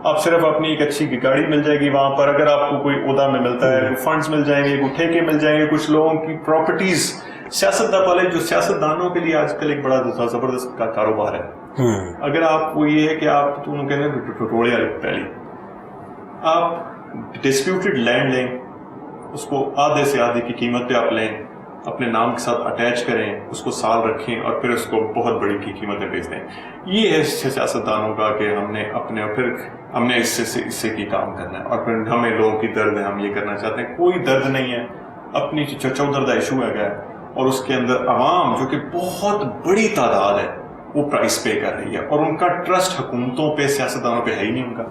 آپ صرف اپنی ایک اچھی گاڑی مل جائے گی وہاں پر، اگر آپ کو کوئی عہدہ میں ملتا ہے، فنڈز مل جائیں گے، کوئی ٹھیکے مل جائیں گے، کچھ لوگوں کی پراپرٹیز. سیاستدان والے جو سیاستدانوں کے لیے آج کل ایک بڑا زبردست کاروبار ہے. اگر آپ کو یہ ہے کہ آپ کہتے ہیں ٹوڑے والے پہلی، آپ ڈسپیوٹڈ لینڈ لیں، اس کو آدھے سے آدھے کی قیمت پہ آپ لیں، اپنے نام کے ساتھ اٹیچ کریں، اس کو سال رکھیں اور پھر اس کو بہت بڑی کی قیمتیں بیچ دیں. یہ ہے سیاستدانوں کا کہ ہم نے اپنے، اور پھر ہم نے اس سے کی کام کرنا ہے، اور پھر ہمیں لوگوں کی درد ہے، ہم یہ کرنا چاہتے ہیں. کوئی درد نہیں ہے. اپنی چودردہ ایشو ہے گیا، اور اس کے اندر عوام جو کہ بہت بڑی تعداد ہے وہ پرائس پے کر رہی ہے، اور ان کا ٹرسٹ حکومتوں پہ، سیاستدانوں پہ ہے ہی نہیں ان کا.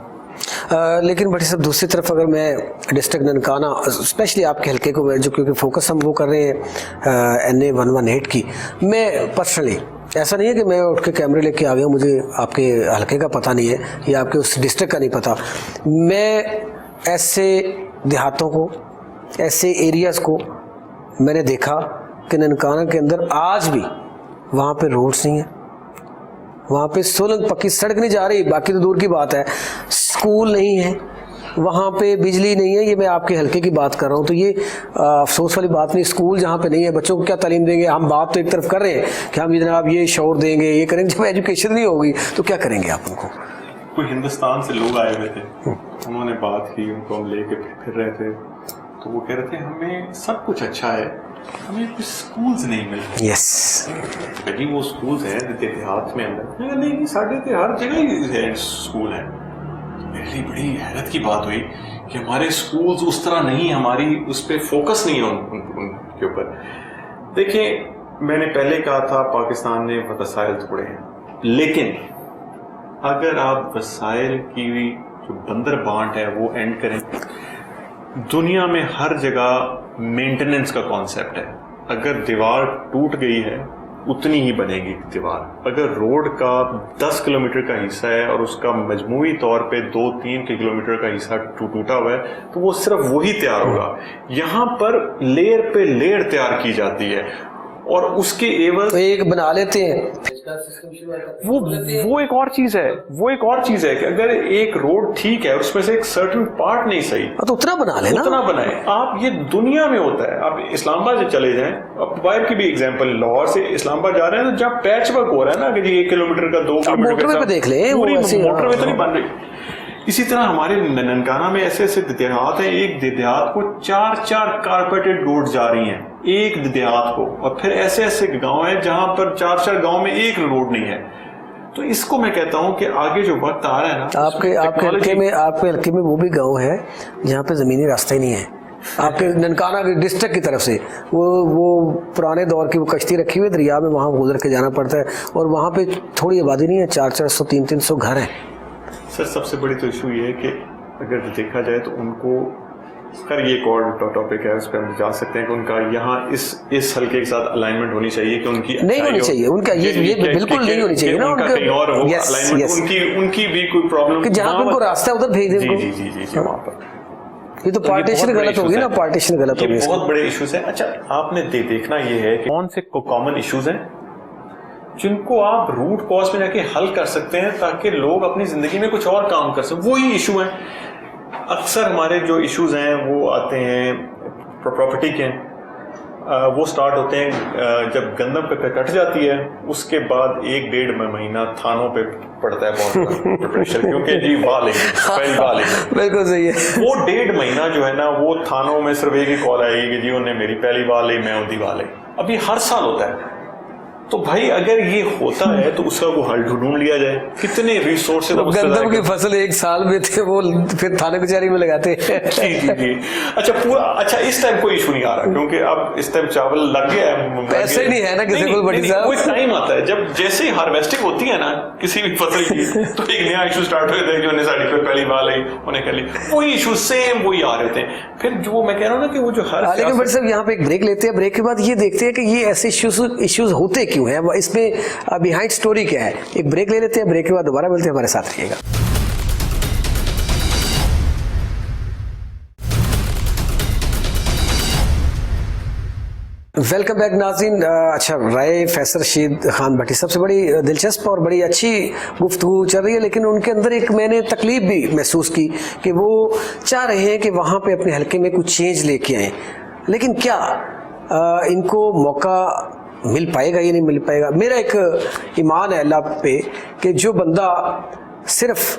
لیکن بڑی صاحب دوسری طرف اگر میں ڈسٹرکٹ ننکانہ اسپیشلی آپ کے حلقے کو، جو کیونکہ فوکس ہم وہ کر رہے ہیں NA 118 کی، میں پرسنلی ایسا نہیں ہے کہ میں اٹھ کے کیمرے لے کے آ گیا، مجھے آپ کے حلقے کا پتہ نہیں ہے یا آپ کے اس ڈسٹرکٹ کا نہیں پتہ. میں ایسے دیہاتوں کو، ایسے ایریاز کو میں نے دیکھا کہ ننکانہ کے اندر آج بھی وہاں پہ روڈس نہیں ہیں، وہاں پہ سولنگ پکی سڑک نہیں جا رہی، باقی تو دور کی بات ہے. اسکول نہیں ہے وہاں پہ، بجلی نہیں ہے. یہ میں آپ کے حلقے کی بات کر رہا ہوں. تو یہ افسوس والی بات نہیں. اسکول جہاں پہ نہیں ہے، بچوں کو کیا تعلیم دیں گے؟ ہم بات تو ایک طرف کر رہے ہیں کہ ہم جناب یہ شعور دیں گے، یہ کریں گے. جب ایجوکیشن نہیں ہوگی تو کیا کریں گے آپ ان کو؟ کوئی ہندوستان سے لوگ آئے ہوئے تھے، انہوں نے بات کی، ان کو ہم لے کے پھر رہے تھے، تو وہ کہہ رہے تھے ہمیں سب کچھ اچھا ہے، ہمیں کچھ سکولز نہیں ملتے. یس جی وہ سکولز ہیں دیہات میں اندر، نہیں ساڑھے تھے ہر جگہ ہی سکول ہیں. میرے لیے بڑی حیرت کی بات ہوئی کہ ہمارے سکولز اس طرح نہیں، ہماری اس پہ فوکس نہیں ہے ان کے اوپر. دیکھیں میں نے پہلے کہا تھا پاکستان نے وسائل توڑے ہیں، لیکن اگر آپ وسائل کی جو بندر بانٹ ہے وہ اینڈ کریں. دنیا میں ہر جگہ مینٹیننس کا کانسیپٹ ہے. اگر دیوار ٹوٹ گئی ہے اتنی ہی بنے گی دیوار. اگر روڈ کا 10 کلومیٹر کا حصہ ہے اور اس کا مجموعی طور پہ 2-3 کلومیٹر کا حصہ ٹوٹا ہوا ہے تو وہ صرف وہی تیار ہوگا. یہاں پر لیئر پہ لیئر تیار کی جاتی ہے اور اس کے عوض ایک بنا لیتے ہیں. وہ ایک اور چیز ہے. وہ ایک اور چیز ہے کہ اگر ایک روڈ ٹھیک ہے اور اس میں سے ایک سرٹن پارٹ نہیں صحیح تو اتنا بنا لیں نا, اتنا بنائیں آپ. یہ دنیا میں ہوتا ہے. آپ اسلام آباد سے چلے جائیں, اب باہر کی بھی ایگزامپل, لاہور سے اسلام آباد جا رہے ہیں تو جہاں پیچ ورک ہو رہا ہے نا کہ جی 1 کلومیٹر کا 2 کلومیٹر موٹر وے پہ دیکھ لیں, موٹر وے تو نہیں بن رہی. اسی طرح ہمارے ننکانہ میں ایسے ایسے دیہات ہیں, ایک دیہات کو 4 کارپیٹڈ روڈ جا رہی ہیں ایک دیہات کو, اور پھر ایسے ایسے گاؤں ہیں جہاں پر 4 گاؤں میں ایک روڈ نہیں ہے. تو اس کو میں کہتا ہوں کہ آگے جو وقت آ رہا ہے نا, آپ کے علاقے میں وہ بھی گاؤں ہے جہاں پہ زمینی راستہ ہی نہیں ہے. آپ کے ننکانہ کے ڈسٹرکٹ کی طرف سے وہ پرانے دور کی وہ کشتی رکھی ہوئی دریا میں, وہاں گزر کے جانا پڑتا ہے, اور وہاں پہ تھوڑی آبادی نہیں ہے, 400 300 گھر ہیں. سر سب سے بڑی تو ایشو یہ ہے کہ اگر دیکھا جائے تو ان کو, خیر یہ ایک اور ٹاپک ہے, اس پہ ہم جا سکتے ہیں کہ ان کا یہاں اس حلقے کے ساتھ الائنمنٹ ہونی چاہیے کہ ان کی نہیں ہونی چاہیے, ان کا یہ بالکل نہیں ہونی چاہیے نا, ان کی بھی کوئی پرابلم کہ جہاں ان کو راستہ ادھر بھیج دیں. جی وہاں پر یہ تو پارٹیشن غلط ہوگی نا, پارٹیشن غلط ہوگی. بہت بڑے ایشوز ہیں. اچھا آپ نے دیکھنا یہ ہے کہ کون سے کامن ایشوز ہیں جن کو آپ روٹ کاز میں جا کے حل کر سکتے ہیں تاکہ لوگ اپنی زندگی میں کچھ اور کام کر سکیں. وہی ایشو ہیں. اکثر ہمارے جو ایشوز ہیں وہ آتے ہیں پراپرٹی کے, وہ سٹارٹ ہوتے ہیں جب گندم کٹ جاتی ہے, اس کے بعد 1-1.5 مہینہ تھانوں پہ پڑتا ہے بہت پریشر, کیونکہ جی والے بالکل صحیح ہے. وہ 1.5 مہینہ جو ہے نا وہ تھانوں میں صرف ایک ہی کال آئے گی کہ جی انہیں میری پہلی وال لی, میں اودی وال لی. اب یہ ہر سال ہوتا ہے. تو بھائی اگر یہ ہوتا ہے تو اس کا وہ حل ڈھونڈ لیا جائے. کتنے ریسورسز گندم کی فصل 1 سال میں تھے, وہ پھر تھانے کچہری میں لگاتے ہیں. جی. اچھا اس ٹائم کوئی ایشو نہیں آ رہا کیونکہ اب اس ٹائم چاول لگ گیا ہے, پیسے نہیں ہے نا کسی کو. بڑی صاحب کوئی ٹائم آتا ہے جب جیسے ہی ہارویسٹنگ ہوتی ہے نا کسی بھی فصل کی تو ایک نیا ایشو سٹارٹ ہو جاتا ہے کہ انہیں ساڑی پہ پہلی بار آئی, انہیں کر لی. وہی ایشو سیم وہی آ رہے ہوتے ہیں. پھر جو میں کہہ رہا ہوں نا کہ وہ جو لیکن بڑی صاحب یہاں پہ ایک بریک لیتے ہیں, بریک کے بعد یہ دیکھتے ہیں کہ یہ ایسے ایشوز ہوتے کیوں ہیں, اس میں بیہائنڈ سٹوری کیا ہے. ایک بریک لے لیتے ہیں, بریک کے بعد دوبارہ ملتے ہیں, ہمارے ساتھ رہیے گا. ویلکم بیک ناظرین. اچھا رائے فیصل رشید خان بھٹی, سب سے بڑی دلچسپ اور بڑی اچھی گفتگو چل رہی ہے, لیکن ان کے اندر ایک میں نے تکلیف بھی محسوس کی کہ وہ چاہ رہے ہیں کہ وہاں پہ اپنے حلقے میں کچھ چینج لے کے آئیں, لیکن کیا ان کو موقع مل پائے گا یا نہیں مل پائے گا. میرا ایک ایمان ہے اللہ پہ کہ جو بندہ صرف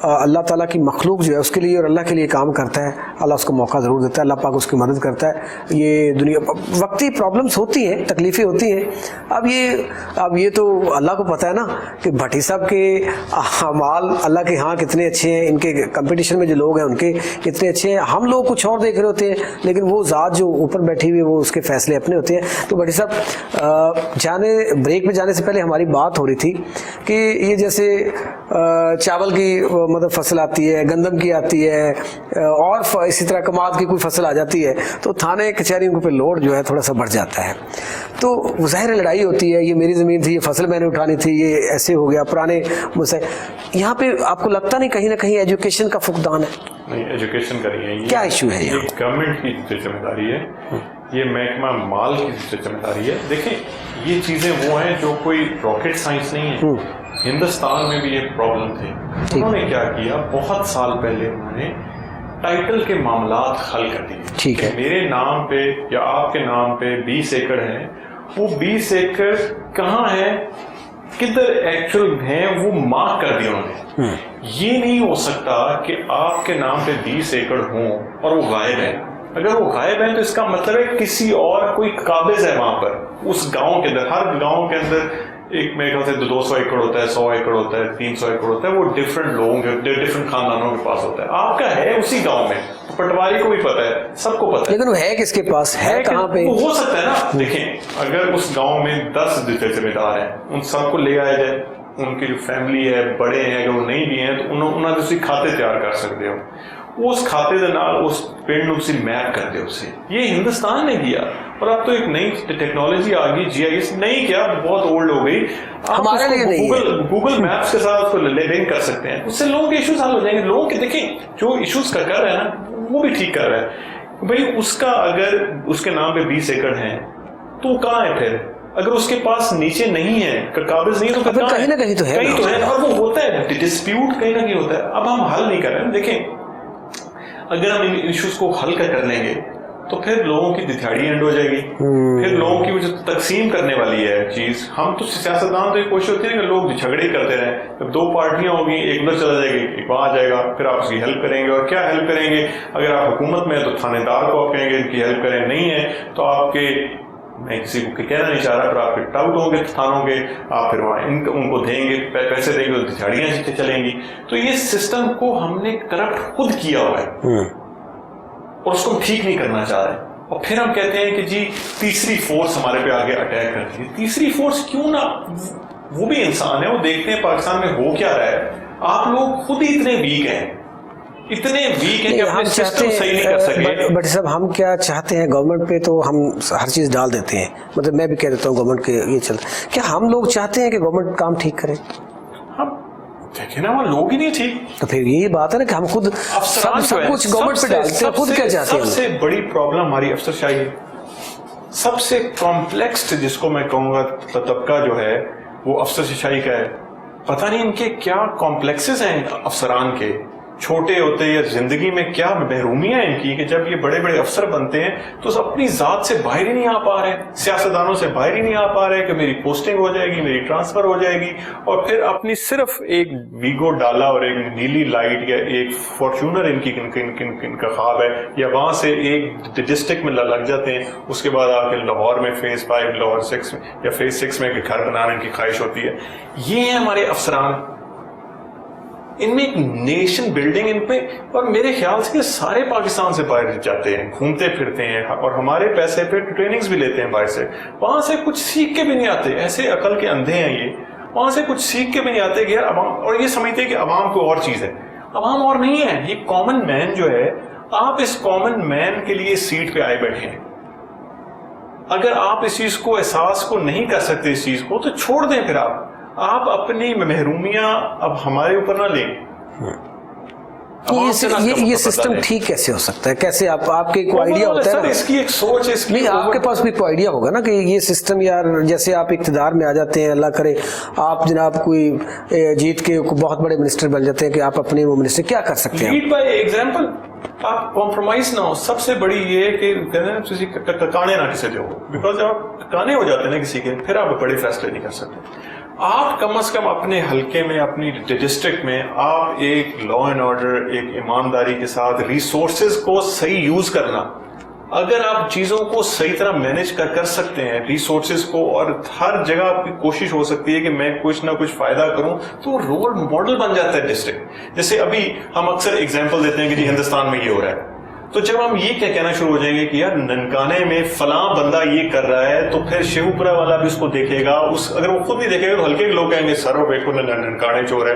اللہ تعالیٰ کی مخلوق جو ہے اس کے لیے اور اللہ کے لیے کام کرتا ہے, اللہ اس کو موقع ضرور دیتا ہے, اللہ پاک اس کی مدد کرتا ہے. یہ دنیا وقتی پرابلمس ہوتی ہیں, تکلیفیں ہوتی ہیں. اب یہ تو اللہ کو پتہ ہے نا کہ بھٹی صاحب کے اعمال اللہ کے ہاں کتنے اچھے ہیں, ان کے کمپٹیشن میں جو لوگ ہیں ان کے کتنے اچھے ہیں. ہم لوگ کچھ اور دیکھ رہے ہوتے ہیں, لیکن وہ ذات جو اوپر بیٹھی ہوئی ہے وہ اس کے فیصلے اپنے ہوتے ہیں. تو بھٹی صاحب بریک میں جانے سے پہلے ہماری بات ہو رہی تھی کہ یہ جیسے چاول کی مطلب فصل آتی ہے, گندم کی آتی ہے, اور اسی طرح کماد کی کوئی فصل آ جاتی ہے تو تھانے کچہریوں پہ لوڈ جو ہے تھوڑا سا بڑھ جاتا ہے. تو ظاہر لڑائی ہوتی ہے, یہ میری زمین تھی, یہ فصل میں نے اٹھانی تھی, یہ ایسے ہو گیا, پرانے مسائل. یہاں پہ آپ کو لگتا نہیں کہیں نہ کہیں ایجوکیشن کا فقدان ہے؟ نہیں, ایجوکیشن کا نہیں ہے. کیا ایشو ہے؟ یہ گورنمنٹ کی ذمہ داری ہے, یہ محکمہ مال کی ذمہ داری ہے. دیکھیں یہ چیزیں وہ ہیں جو کوئی راکٹ سائنس نہیں ہے. ہندوستان میں بھی یہ پرابلم تھے. انہوں نے کیا کیا, بہت سال پہلے انہوں نے ٹائٹل کے معاملات حل کر دیے. ٹھیک ہے, میرے نام پہ یا آپ کے نام پہ 20 ایکڑ ہیں, وہ 20 ایکڑ کہاں ہیں, کدھر ایکچوئل ہیں, وہ مارک کر دیا انہوں نے. یہ نہیں ہو سکتا کہ آپ کے نام پہ 20 ایکڑ ہوں اور وہ غائب ہیں. اگر وہ غائب ہیں تو اس کا مطلب ہے کسی اور کوئی قابض ہے وہاں پر, اس گاؤں کے اندر. ہر گاؤں کے اندر ایک میرے خیال سے 200 ایکڑ ہوتا ہے, 100 ایکڑ ہوتا ہے, 300 ایکڑ ہوتا ہے, وہ ڈفرینٹ لوگوں کے ڈفرینٹ خاندانوں کے پاس ہوتا ہے. آپ کا ہے اسی گاؤں میں, پٹواری کو بھی پتا ہے, سب کو پتا ہے, لیکن وہ ہے کس کے پاس, ہے کہاں پہ؟ وہ ہو سکتا ہے نا. دیکھیں اگر اس گاؤں میں 10 ذمہ دار ہیں, ان سب کو لے آیا جائے, ان کی جو فیملی ہے بڑے ہیں اگر وہ نہیں بھی ہیں تو انہوں نے کھاتے تیار کر سکتے ہو اس کھاتے کے نال اس پنڈ نو تسی میپ کر دو اسے. یہ ہندوستان نے کیا اور اب تو ایک نئی ٹیکنالوجی آ گئی جی آئی ایس نہیں کیا بہت اولڈ ہو گئی ہمارے لیے نہیں ہے. گوگل میپس کے ساتھ اس کو لنک کر سکتے ہیں اس سے لوگوں کے ایشوز حل ہو جائیں گے. لوگوں کے دیکھیں جو ایشوز کا کر رہا ہے نا وہ بھی ٹھیک کر رہا ہے بھائی اس کا اگر اس کے نام پہ 20 ایکڑ ہیں تو کہاں ہے پھر اگر اس کے پاس نیچے نہیں ہے قابض نہیں ہے تو کہیں نہ کہیں تو ہے کہیں تو ہے اور وہ ہوتا ہے ڈسپیوٹ کہیں نہ کہیں ہوتا ہے. اب ہم حل نہیں کر رہے ہیں. دیکھیں اگر ہم ان ایشوز کو حل کر لیں گے تو پھر لوگوں کی دہاڑی اینڈ ہو جائے گی. پھر لوگوں کی جو تقسیم کرنے والی ہے چیز ہم تو سیاستدان تو یہ کوشش ہوتی ہے کہ لوگ جھگڑے کرتے رہیں. جب 2 پارٹیاں ہوگی ایک ادھر چلا جائے گی ایک وہاں آ جائے گا پھر آپ اس کی ہیلپ کریں گے. اور کیا ہیلپ کریں گے اگر آپ حکومت میں ہیں تو تھانے دار کو آپ کہیں گے ان کی ہیلپ کریں. نہیں ہے تو آپ کے میں کسی کو کہنا نہیں چاہ رہا پر آپ کے ٹاؤٹ ہوں گے تھانوں کے آپ پھر وہاں ان کو دیں گے پیسے دیں گے تو دہاڑیاں چلیں گی. تو یہ سسٹم کو ہم نے کرپٹ خود کیا ہوا ہے اور اس کو ہم ٹھیک نہیں کرنا چاہ رہے. اور پھر ہم کہتے ہیں کہ جی تیسری فورس ہمارے پہ آگے اٹیک کرتی ہے. تیسری فورس کیوں نہ وہ بھی انسان ہے وہ دیکھتے ہیں پاکستان میں ہو کیا رہا ہے. آپ لوگ خود ہی اتنے ویک ہیں کہ اپنے سسٹم صحیح نہیں کر سکے. بٹ صاحب ہم کیا چاہتے ہیں گورنمنٹ پہ تو ہم ہر چیز ڈال دیتے ہیں. مطلب میں بھی کہہ دیتا ہوں گورنمنٹ کے یہ چلتا کیا ہم لوگ چاہتے ہیں کہ گورنمنٹ کام ٹھیک کرے. دیکھیں نا وہ لوگ ہی نہیں ٹھیک. تو پھر یہی بات ہے نا کہ ہم خود سب کچھ گورنمنٹ پہ ڈالتے ہیں. خود کیا چاہتے ہیں. سب سے بڑی پرابلم ہماری افسر شاہی ہے. سب سے کمپلیکسڈ جس کو میں کہوں گا طبقہ جو ہے وہ افسر شاہی کا ہے. پتہ نہیں ان کے کیا کمپلیکسز ہیں افسران کے چھوٹے ہوتے یا زندگی میں کیا محرومیاں ان کی کہ جب یہ بڑے بڑے افسر بنتے ہیں تو اپنی ذات سے باہر ہی نہیں آ پا رہے سیاستدانوں سے باہر ہی نہیں آ پا رہے کہ میری پوسٹنگ ہو جائے گی میری ٹرانسفر ہو جائے گی. اور پھر اپنی صرف ایک ویگو ڈالا اور ایک نیلی لائٹ یا ایک فارچونر ان کا خواب ہے یا وہاں سے ایک ڈسٹرکٹ میں لگ جاتے ہیں. اس کے بعد آ کے لاہور میں فیز 5 لاہور 6 یا فیز 6 میں گھر بنانے کی خواہش ہوتی ہے. یہ ہیں ہمارے افسران. ان میں ایک نیشن بلڈنگ ان پہ اور میرے خیال سے سارے پاکستان سے باہر جاتے ہیں گھومتے پھرتے ہیں اور ہمارے پیسے پہ ٹریننگز بھی لیتے ہیں باہر سے. وہاں سے کچھ سیکھ کے بھی نہیں آتے. ایسے عقل کے اندھے ہیں یہ. وہاں سے کچھ سیکھ کے بھی نہیں آتے کہ یار عوام اور یہ سمجھتے ہیں کہ عوام کو اور چیز ہے. عوام اور نہیں ہے. یہ کامن مین جو ہے آپ اس کامن مین کے لیے سیٹ پہ آئے بیٹھے ہیں. اگر آپ اس چیز کو احساس کو نہیں کر سکتے اس چیز کو تو چھوڑ دیں. پھر آپ اپنی محرومیاں اب ہمارے اوپر نہ لیں. یہ سسٹم ٹھیک کیسے ہو سکتا ہے. کیسے آپ کے کوئی آئیڈیا ہوتا ہے نا اس کی ایک سوچ ہے. نہیں آپ کے پاس بھی کوئی آئیڈیا ہوگا نا کہ یہ سسٹم یار جیسے آپ اقتدار میں آ جاتے ہیں اللہ کرے آپ جناب کوئی جیت کے بہت بڑے منسٹر بن جاتے ہیں کہ آپ اپنے وہ منسٹر کیا کر سکتے ہیں. Led by example. آپ کمپرومائز نہ ہو. سب سے بڑی یہ کہ کانے نہ کسی دو بیکاز جب آپ کانے ہو جاتے ہیں نا کسی کے پھر آپ بڑے فیصلے نہیں کر سکتے. آپ کم از کم اپنے حلقے میں اپنی ڈسٹرکٹ میں آپ ایک لا اینڈ آرڈر ایک ایمانداری کے ساتھ ریسورسز کو صحیح یوز کرنا. اگر آپ چیزوں کو صحیح طرح مینج کر سکتے ہیں ریسورسز کو اور ہر جگہ آپ کی کوشش ہو سکتی ہے کہ میں کچھ نہ کچھ فائدہ کروں تو رول ماڈل بن جاتا ہے ڈسٹرکٹ. جیسے ابھی ہم اکثر اگزامپل دیتے ہیں کہ جی ہندوستان میں یہ ہو رہا ہے تو جب ہم یہ کیا کہنا شروع ہو جائیں گے کہ یار ننکانے میں فلاں بندہ یہ کر رہا ہے تو پھر شیو پورا والا بھی اس کو دیکھے گا. اگر وہ خود نہیں دیکھے گا تو ہلکے کے لوگ کہیں گے سر وہ بیٹھو ننکانے چور ہے.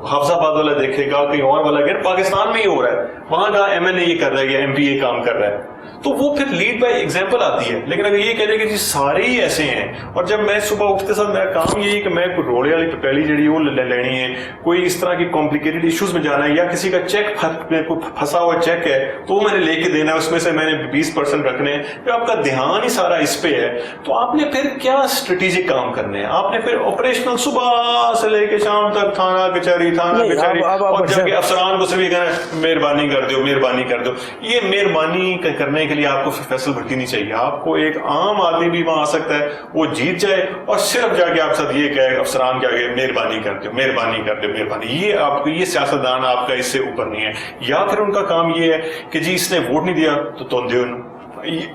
حافظ آباد والا دیکھے گا کہیں اور والا کہ پاکستان میں ہی ہو رہا ہے وہاں کا ایم این اے یہ کر رہا ہے یا ایم پی یہ کام کر رہا ہے تو وہ پھر لیڈ بائی ایگزامپل آتی ہے. لیکن اگر یہ کہہ دے کہ جی سارے ہی ایسے ہیں اور جب میں صبح اٹھتے ساتھ میرا کام یہی کہ میں کوئی روڑے والی پہلی جڑی وہ لینی ہے کوئی اس طرح کی کمپلیکیٹڈ ایشوز میں جانا ہے یا کسی کا چیک پھنسا ہوا چیک ہے تو وہ میں نے لے کے دینا ہے اس میں سے میں نے 20% رکھنے ہیں. جب آپ کا دھیان ہی سارا اس پہ ہے تو آپ نے پھر کیا اسٹریٹجک کام کرنے ہیں. آپ نے پھر آپریشنل صبح سے لے کے شام تک تھانہ کچہری اور جب کہ افسران کو صرف یہ کہنا مہربانی کر دو مہربانی کر دو. یہ مہربانی کرنے کے لیے آپ کو فیصل بھٹی نہیں چاہیے. آپ کو ایک عام آدمی بھی وہاں آ سکتا ہے وہ جیت جائے اور صرف جا کے آپ ساتھ یہ کہے افسران کے آگے مہربانی کر دو مہربانی کر دو مہربانی. یہ آپ کو یہ سیاستدان آپ کا اس سے اوپر نہیں ہے. یا پھر ان کا کام یہ ہے کہ جی اس نے ووٹ نہیں دیا تو تم دیو.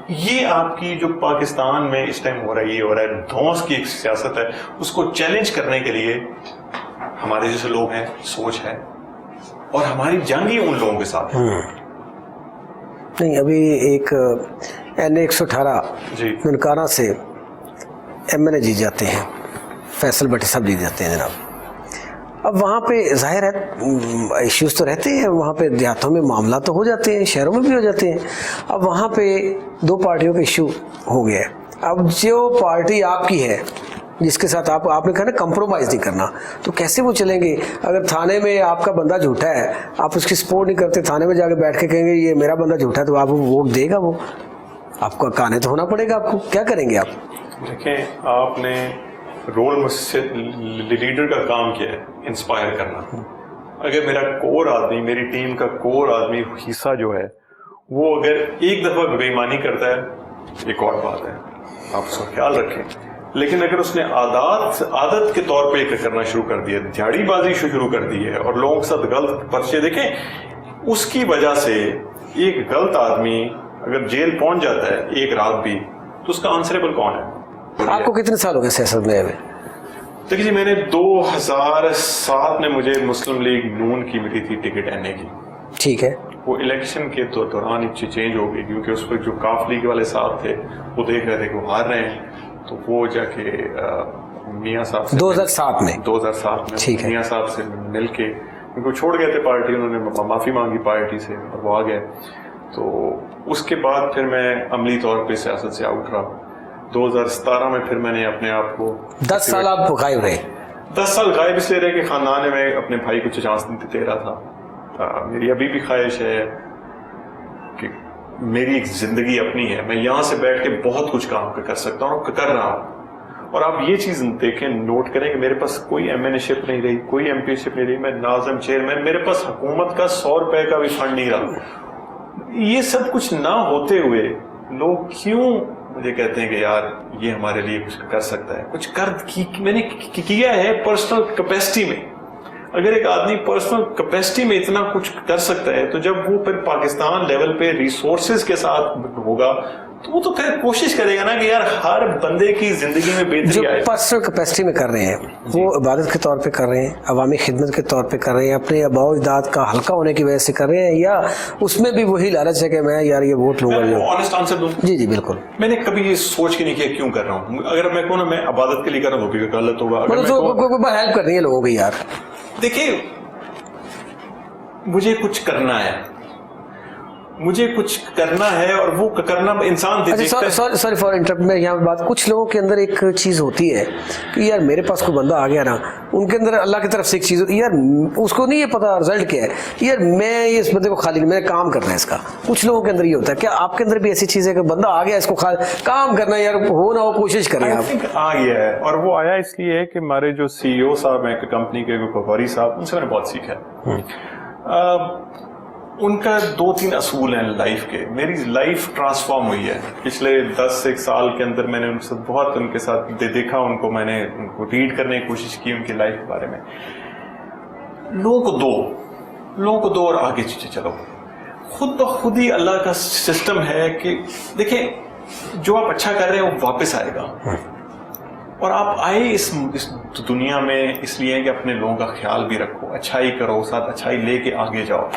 یہ آپ کی جو پاکستان میں اس ٹائم ہو رہا ہے یہ ہو رہا ہے دھونس کی ایک سیاست ہے. اس کو چیلنج کرنے کے لیے ہمارے جیسے لوگ ہیں سوچ ہے اور ہماری جنگ ہی ان لوگوں کے ساتھ ہے. نہیں ابھی ایک این 118 ننکانہ سے ایم این اے جیت جاتے ہیں فیصل بٹی صاحب جیت جاتے ہیں جناب. اب وہاں پہ ظاہر ہے ایشوز تو رہتے ہیں, وہاں پہ دیہاتوں میں معاملات تو ہو جاتے ہیں, شہروں میں بھی ہو جاتے ہیں. اب وہاں پہ دو پارٹیوں کا ایشو ہو گیا ہے. اب جو پارٹی آپ کی ہے جس کے ساتھ آپ نے کہا نا کمپرومائز نہیں کرنا, تو کیسے وہ چلیں گے؟ اگر تھانے میں آپ کا بندہ جھوٹا ہے, آپ اس کی سپورٹ نہیں کرتے, تھانے میں جا کے بیٹھ کے کہیں گے یہ میرا بندہ جھوٹا ہے, تو آپ ووٹ دے گا وہ؟ آپ کا کانے تو ہونا پڑے گا آپ کو, کیا کریں گے آپ؟ دیکھیں, آپ نے رول سے لیڈر کا کام کیا ہے انسپائر کرنا. اگر میرا کور آدمی, میری ٹیم کا کور آدمی حصہ جو ہے وہ اگر ایک دفعہ بے ایمانی کرتا ہے ایک اور بات ہے, آپ اس کا خیال رکھیں. لیکن اگر اس نے عادت کے طور پہ کرنا شروع کر دیا, جھاڑی بازی شروع کر دی ہے اور لوگوں کے ساتھ غلط پرچے, دیکھیں اس کی وجہ سے ایک غلط آدمی اگر جیل پہنچ جاتا ہے ایک رات بھی, تو اس کا آنسریبل کون ہے؟ آپ کو کتنے سال ہو گئے سیاست میں؟ دیکھیے جی, میں نے 2007 میں مجھے مسلم لیگ نون کی ملی تھی ٹکٹ این اے کی. ٹھیک ہے. وہ الیکشن کے دوران چینج ہو گئی, کیونکہ اس پہ جو کاف لیگ والے صاحب تھے وہ دیکھ رہے تھے کہ وہ ہار رہے ہیں, تو وہ جا کے میاں صاحب سے 2007 میں میاں صاحب سے مل کے, ان کو چھوڑ گئے تھے پارٹی, انہوں نے معافی مانگی پارٹی سے اور وہ آ گئے. تو اس کے بعد پھر میں عملی طور پہ سیاست سے آؤٹ رہا. 2017 میں پھر میں نے اپنے آپ کو 10 سال آپ غائب رہے. 10 سال غائب اس لیے رہے کہ خاندان میں اپنے بھائی کو چانس دے رہا تھا. میری ابھی بھی خواہش ہے کہ میری ایک زندگی اپنی ہے, میں یہاں سے بیٹھ کے بہت کچھ کام کر سکتا ہوں اور کر رہا ہوں. اور آپ یہ چیز دیکھیں, نوٹ کریں کہ میرے پاس کوئی ایم این اے شپ نہیں رہی, کوئی ایم پی شپ نہیں رہی, میں ناظم چیئرمین, میرے پاس حکومت کا 100 روپے کا بھی فنڈ نہیں رہا. یہ سب کچھ نہ ہوتے ہوئے لوگ کیوں مجھے کہتے ہیں کہ یار یہ ہمارے لیے کچھ کر سکتا ہے؟ کچھ میں نے کیا ہے پرسنل کیپیسٹی میں. اگر ایک آدمی پرسنل کیپیسٹی میں اتنا کچھ کر سکتا ہے, تو جب وہ پھر پاکستان لیول پہ ریسورسز کے ساتھ ہوگا تو وہ تو پھر کوشش کرے گا نا کہ یار ہر بندے کی زندگی میں بہتری آئے. جو پرسنل کیپیسٹی میں کر رہے ہیں وہ عبادت کے طور پہ کر رہے ہیں, عوامی خدمت کے طور پہ کر رہے ہیں, اپنے آباء و اجداد کا ہلکا ہونے کی وجہ سے کر رہے ہیں, یا اس میں بھی وہی لالچ ہے کہ میں یار یہ ووٹ لوں گا؟ آنےسٹ آنسر دوں. جی بالکل. میں نے کبھی یہ سوچ کے نہیں کیا کیوں کر رہا ہوں. اگر میں کہوں نا میں عبادت کے لیے کر رہا ہوں وہ بھی غلط ہوگا. ہیلپ کرنی ہے لوگوں کی یار. دیکھیے مجھے کچھ کرنا ہے, مجھے کچھ کرنا ہے, اور وہ کرنا انسان سوری فار انٹرپٹ میں یہاں بات, کچھ لوگوں کے اندر ایک چیز ہوتی ہے کہ یار میرے پاس کوئی بندہ آ گیا نا, ان کے اندر اللہ کی طرف سے ایک چیز ہوتی ہے, یار اس کو نہیں یہ پتا رزلٹ کیا ہے, یار میں اس بندے کو خالی میں کام کرنا ہے اس کا. کچھ لوگوں کے اندر یہ ہوتا ہے. کیا آپ کے اندر بھی ایسی چیز ہے کہ بندہ آ گیا اس کو کام کرنا ہے, یار ہو نہ ہو کوشش کریں آپ؟ آ گیا ہے, اور وہ آیا اس لیے کہ ہمارے جو سی او صاحب ہیں کمپنی کے غفاری صاحب, ان سے میں نے بہت سیکھا ہے. ان کا 2-3 اصول ہیں لائف کے. میری لائف ٹرانسفارم ہوئی ہے پچھلے 10 سال کے اندر. میں نے ان سے بہت ان کے ساتھ دیکھا, ان کو میں نے ان کو ریڈ کرنے کی کوشش کی ان کی لائف کے بارے میں. لوگوں کو دو اور آگے چلو. خود بخود ہی اللہ کا سسٹم ہے کہ دیکھیں جو آپ اچھا کر رہے ہیں وہ واپس آئے گا. اور آپ آئے اس دنیا میں اس لیے کہ اپنے لوگوں کا خیال بھی رکھو, اچھائی کرو, ساتھ اچھائی لے کے آگے جاؤ.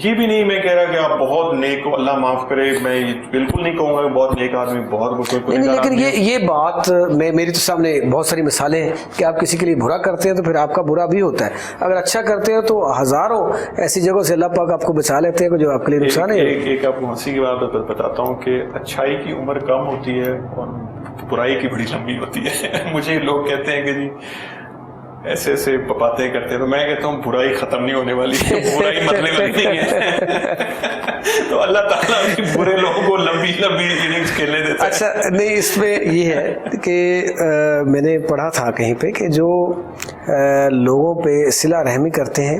یہ بھی نہیں میں کہہ رہا کہ آپ بہت نیک ہو, اللہ معاف کرے, میں بالکل نہیں کہوں گا کہ بہت نیک آدمی بہت نہیں, لیکن یہ بات میری تو سامنے بہت ساری مثالیں ہیں کہ آپ کسی کے لیے برا کرتے ہیں تو پھر آپ کا برا بھی ہوتا ہے, اگر اچھا کرتے ہو تو ہزاروں ایسی جگہوں سے اللہ پاک آپ کو بچا لیتے ہیں جو آپ کے لیے نقصان ہے. ایک آپ کو ہنسی کی بات بتاتا ہوں کہ اچھائی کی عمر کم ہوتی ہے اور برائی کی بڑی لمبی ہوتی ہے. مجھے لوگ کہتے ہیں کہ جی ایسے ایسے باتیں کرتے ہیں, تو میں کہتا ہوں برائی ختم نہیں ہونے والی ہے, برائی مرنے والی نہیں ہے. تو اللہ تعالیٰ برے لوگوں کو لمبی اننگز کھیلنے دیتا ہے. اچھا نہیں, اس میں یہ ہے کہ میں نے پڑھا تھا کہیں پہ کہ جو لوگوں پہ صلہ رحمی کرتے ہیں,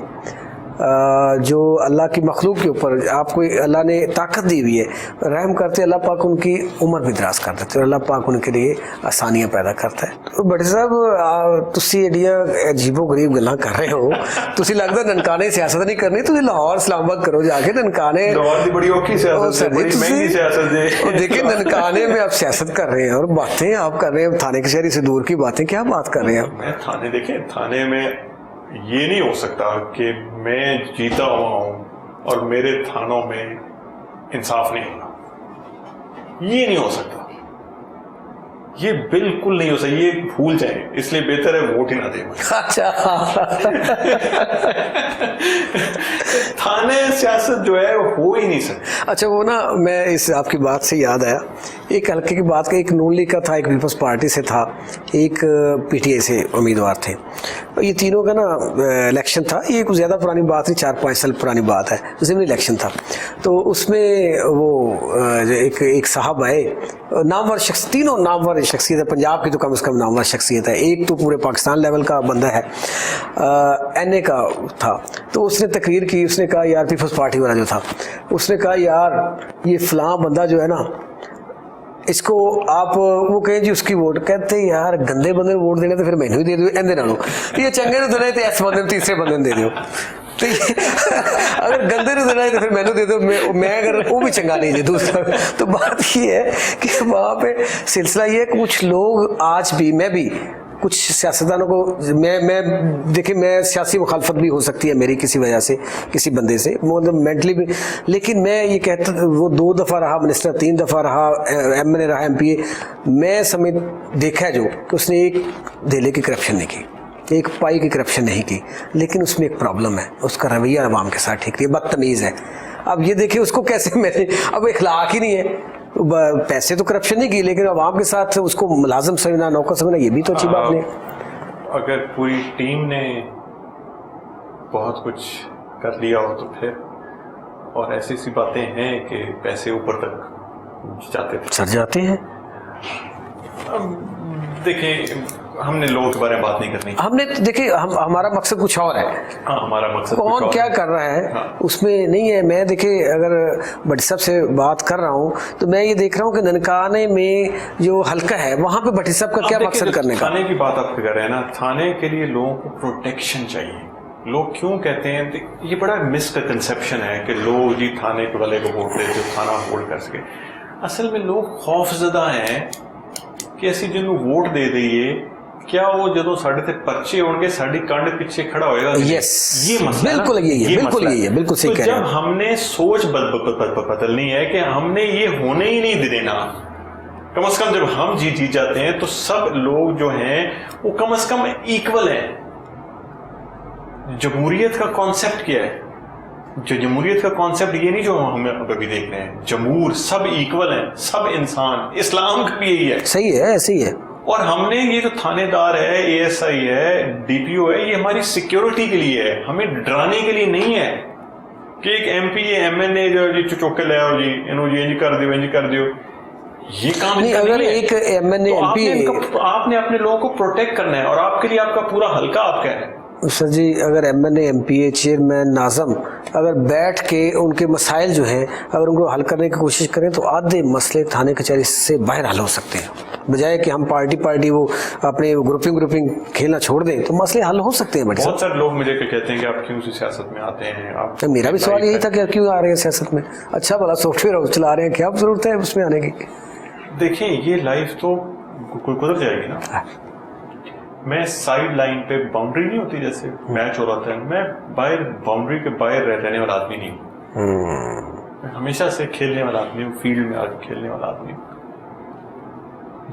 جو اللہ کی مخلوق کے اوپر آپ کو اللہ نے طاقت دی ہوئی ہے, رحم کرتے اللہ پاک ان کی عمر بھی دراز کر دیتے, اور اللہ پاک ان کے لیے آسانیاں پیدا کرتا ہے. تو بڑے صاحب تسی ایڈیاں عجیب و غریب گلاں کر رہے ہو, تسی لگتا ننکانے سیاست نہیں کرنی, تسی لاہور اسلام آباد کرو جا کے. ننکانے بڑی اوکھی سیاست ہے, بڑی مہنگی سیاست ہے. دیکھیں ننکانے میں آپ سیاست کر رہے ہیں اور باتیں آپ کر رہے ہیں تھانے کے شہری سے دور کی باتیں, کیا بات کر رہے ہیں آپ؟ تھانے دیکھیں, تھانے میں یہ نہیں ہو سکتا کہ میں جیتا ہوا ہوں اور میرے تھانوں میں انصاف نہیں ہونا, یہ نہیں ہو سکتا. یہ بالکل نہیں ہو سکتا, یہ بھول جائیں, اس لیے بہتر ہے ووٹ ہی نہ دیں. اچھا تھانے سیاست جو ہے وہ ہو ہی نہیں سکتی. اچھا وہ نا میں اس آپ کی بات سے یاد آیا, ایک حلقے کی بات کا, ایک نون لیگ کا تھا, ایک پیپلز پارٹی سے تھا, ایک پی ٹی آئی سے امیدوار تھے. یہ تینوں کا نا الیکشن تھا, یہ کوئی زیادہ پرانی بات نہیں, 4-5 سال پرانی بات ہے, ضمنی الیکشن تھا. تو اس میں وہ ایک صاحب آئے, نامور شخص, تینوں نامور شخصیت ہے, پنجاب کی تو کم از کم نامور شخصیت ہے, ایک تو پورے پاکستان لیول کا بندہ ہے, این اے کا تھا. تو اس نے تقریر کی, اس نے کہا یار پیپلز پارٹی والا جو تھا, اس نے کہا یار یہ فلاں بندہ جو ہے نا, اس کو آپ وہ کہیں جی اس کی ووٹ, کہتے ہیں یار گندے بندے ووٹ دینے تو پھر مینو ہی دے دو, اندے نالو یہ چنگے نو دینا تو ایس بندے تیسرے بندے دے دو, تو اگر گندے نو دینا ہے تو پھر مینو دے دو, میں اگر وہ بھی چنگا نہیں دے دوسرا. تو بات یہ ہے کہ وہاں پہ سلسلہ یہ ہے کہ کچھ لوگ آج بھی, میں بھی کچھ سیاستدانوں کو, میں دیکھیں میں سیاسی مخالفت بھی ہو سکتی ہے میری کسی وجہ سے, کسی بندے سے مینٹلی بھی, لیکن میں یہ کہتا وہ 2 دفعہ رہا منسٹر, 3 دفعہ رہا ایم این اے رہا, ایم پی اے, میں سمجھ دیکھا جو کہ اس نے ایک دھیلے کی کرپشن نہیں کی, ایک پائی کی کرپشن نہیں کی, لیکن اس میں ایک پرابلم ہے, اس کا رویہ عوام کے ساتھ ٹھیک نہیں, بدتمیز ہے. اب یہ دیکھیں اس کو کیسے, میں نے اب اخلاق ہی نہیں ہے, پیسے تو کرپشن نہیں کی, لیکن عوام کے ساتھ اس کو ملازم سمجھنا, نوکر سمجھنا, یہ بھی تو اچھی بات نہیں. اگر پوری ٹیم نے بہت کچھ کر لیا ہو تو پھر, اور ایسی سی باتیں ہیں کہ پیسے اوپر تک جاتے تھے, سر جاتے ہیں. دیکھیں ہم نے لوگوں کے بارے میں بات نہیں کرنی, ہم نے دیکھیں ہمارا مقصد کچھ اور ہے, ہمارا مقصد کون کیا کر رہا ہے اس میں نہیں ہے. میں دیکھیں اگر بھٹی صاحب سے بات کر رہا ہوں تو میں یہ دیکھ رہا ہوں کہ ننکانے میں جو حلقہ ہے وہاں پہ بھٹی صاحب کا کیا مقصد کرنے کا. تھانے کی بات آپ کر رہے ہیں نا, تھانے کے لیے لوگوں کو پروٹیکشن چاہیے. لوگ کیوں کہتے ہیں, یہ بڑا مس کنسیپشن ہے کہ لوگ جی تھانے کے والے کو ووٹ دے جو تھانہ ہولڈ کر سکے. اصل میں لوگ خوف زدہ ہیں کہ اسی جن کو ووٹ دے دئیے, کیا وہ جدو ساڑھے تے پرچے ہوں گے ساڑھی کانڈ پیچھے کھڑا ہوئے گا. یس یہ مسئلہ بالکل یہی ہے, بالکل یہی ہے, بالکل صحیح کہہ رہے ہیں. جب ہم نے سوچ بدلنی ہے کہ ہم نے یہ ہونے ہی نہیں دینا, کم از کم جب ہم جیت جاتے ہیں تو سب لوگ جو ہیں وہ کم از کم ایکول ہیں. جمہوریت کا کانسیپٹ کیا ہے, جو جمہوریت کا کانسیپٹ یہ نہیں جو ہم ابھی دیکھ رہے ہیں, جمہور سب ایکول ہیں, سب انسان, اسلام کا بھی یہی ہے. صحیح ہے, ایسے ہی ہے. اور ہم نے یہ جو تھانے دار ہے, اے ایس آئی ہے, ڈی پی او ہے, یہ ہماری سیکیورٹی کے لیے ہے, ہمیں ڈرانے کے لیے نہیں ہے کہ ایک ایم پی ایم این اے جو جی چوک کے لے آؤ جی انہوں یہ کر دیو, یہ کر دیو, یہ کام نہیں. اگر ایک M N A M P آپ نے اپنے لوگوں کو پروٹیکٹ کرنا ہے, اور آپ کے لیے آپ کا پورا حلقہ آپ کا ہے. سر جی اگر M N A M P a chairman ناظم اگر بیٹھ کے ان کے مسائل جو ہیں اگر ان کو حل کرنے کی کوشش کریں تو آدھے مسئلے تھانے کچہری سے باہر حل ہو سکتے ہیں, بجائے کہ ہم پارٹی وہ اپنے گروپنگ کھیلنا چھوڑ دیں تو مسئلے حل ہو سکتے ہیں. بہت سارے لوگ مجھے کہتے ہیں کہ آپ کیوں سیاست میں آتے ہیں. میرا بھی سوال یہی تھا کہ کیوں آ رہے ہیں سیاست میں. اچھا بھلا سافٹ ویئر چلا رہے ہیں, کیا ضرورت ہے اس میں آنے کی. دیکھیں یہ لائف تو گزر جائے گی نا. میں سائڈ لائن پہ باؤنڈری نہیں ہوتی جیسے میچ ہو رہا تھا, میں باہر باؤنڈری کے باہر رہنے والا آدمی نہیں ہوں, میں ہمیشہ سے کھیلنے والا آدمی ہوں, فیلڈ میں آ کے کھیلنے والا آدمی ہوں.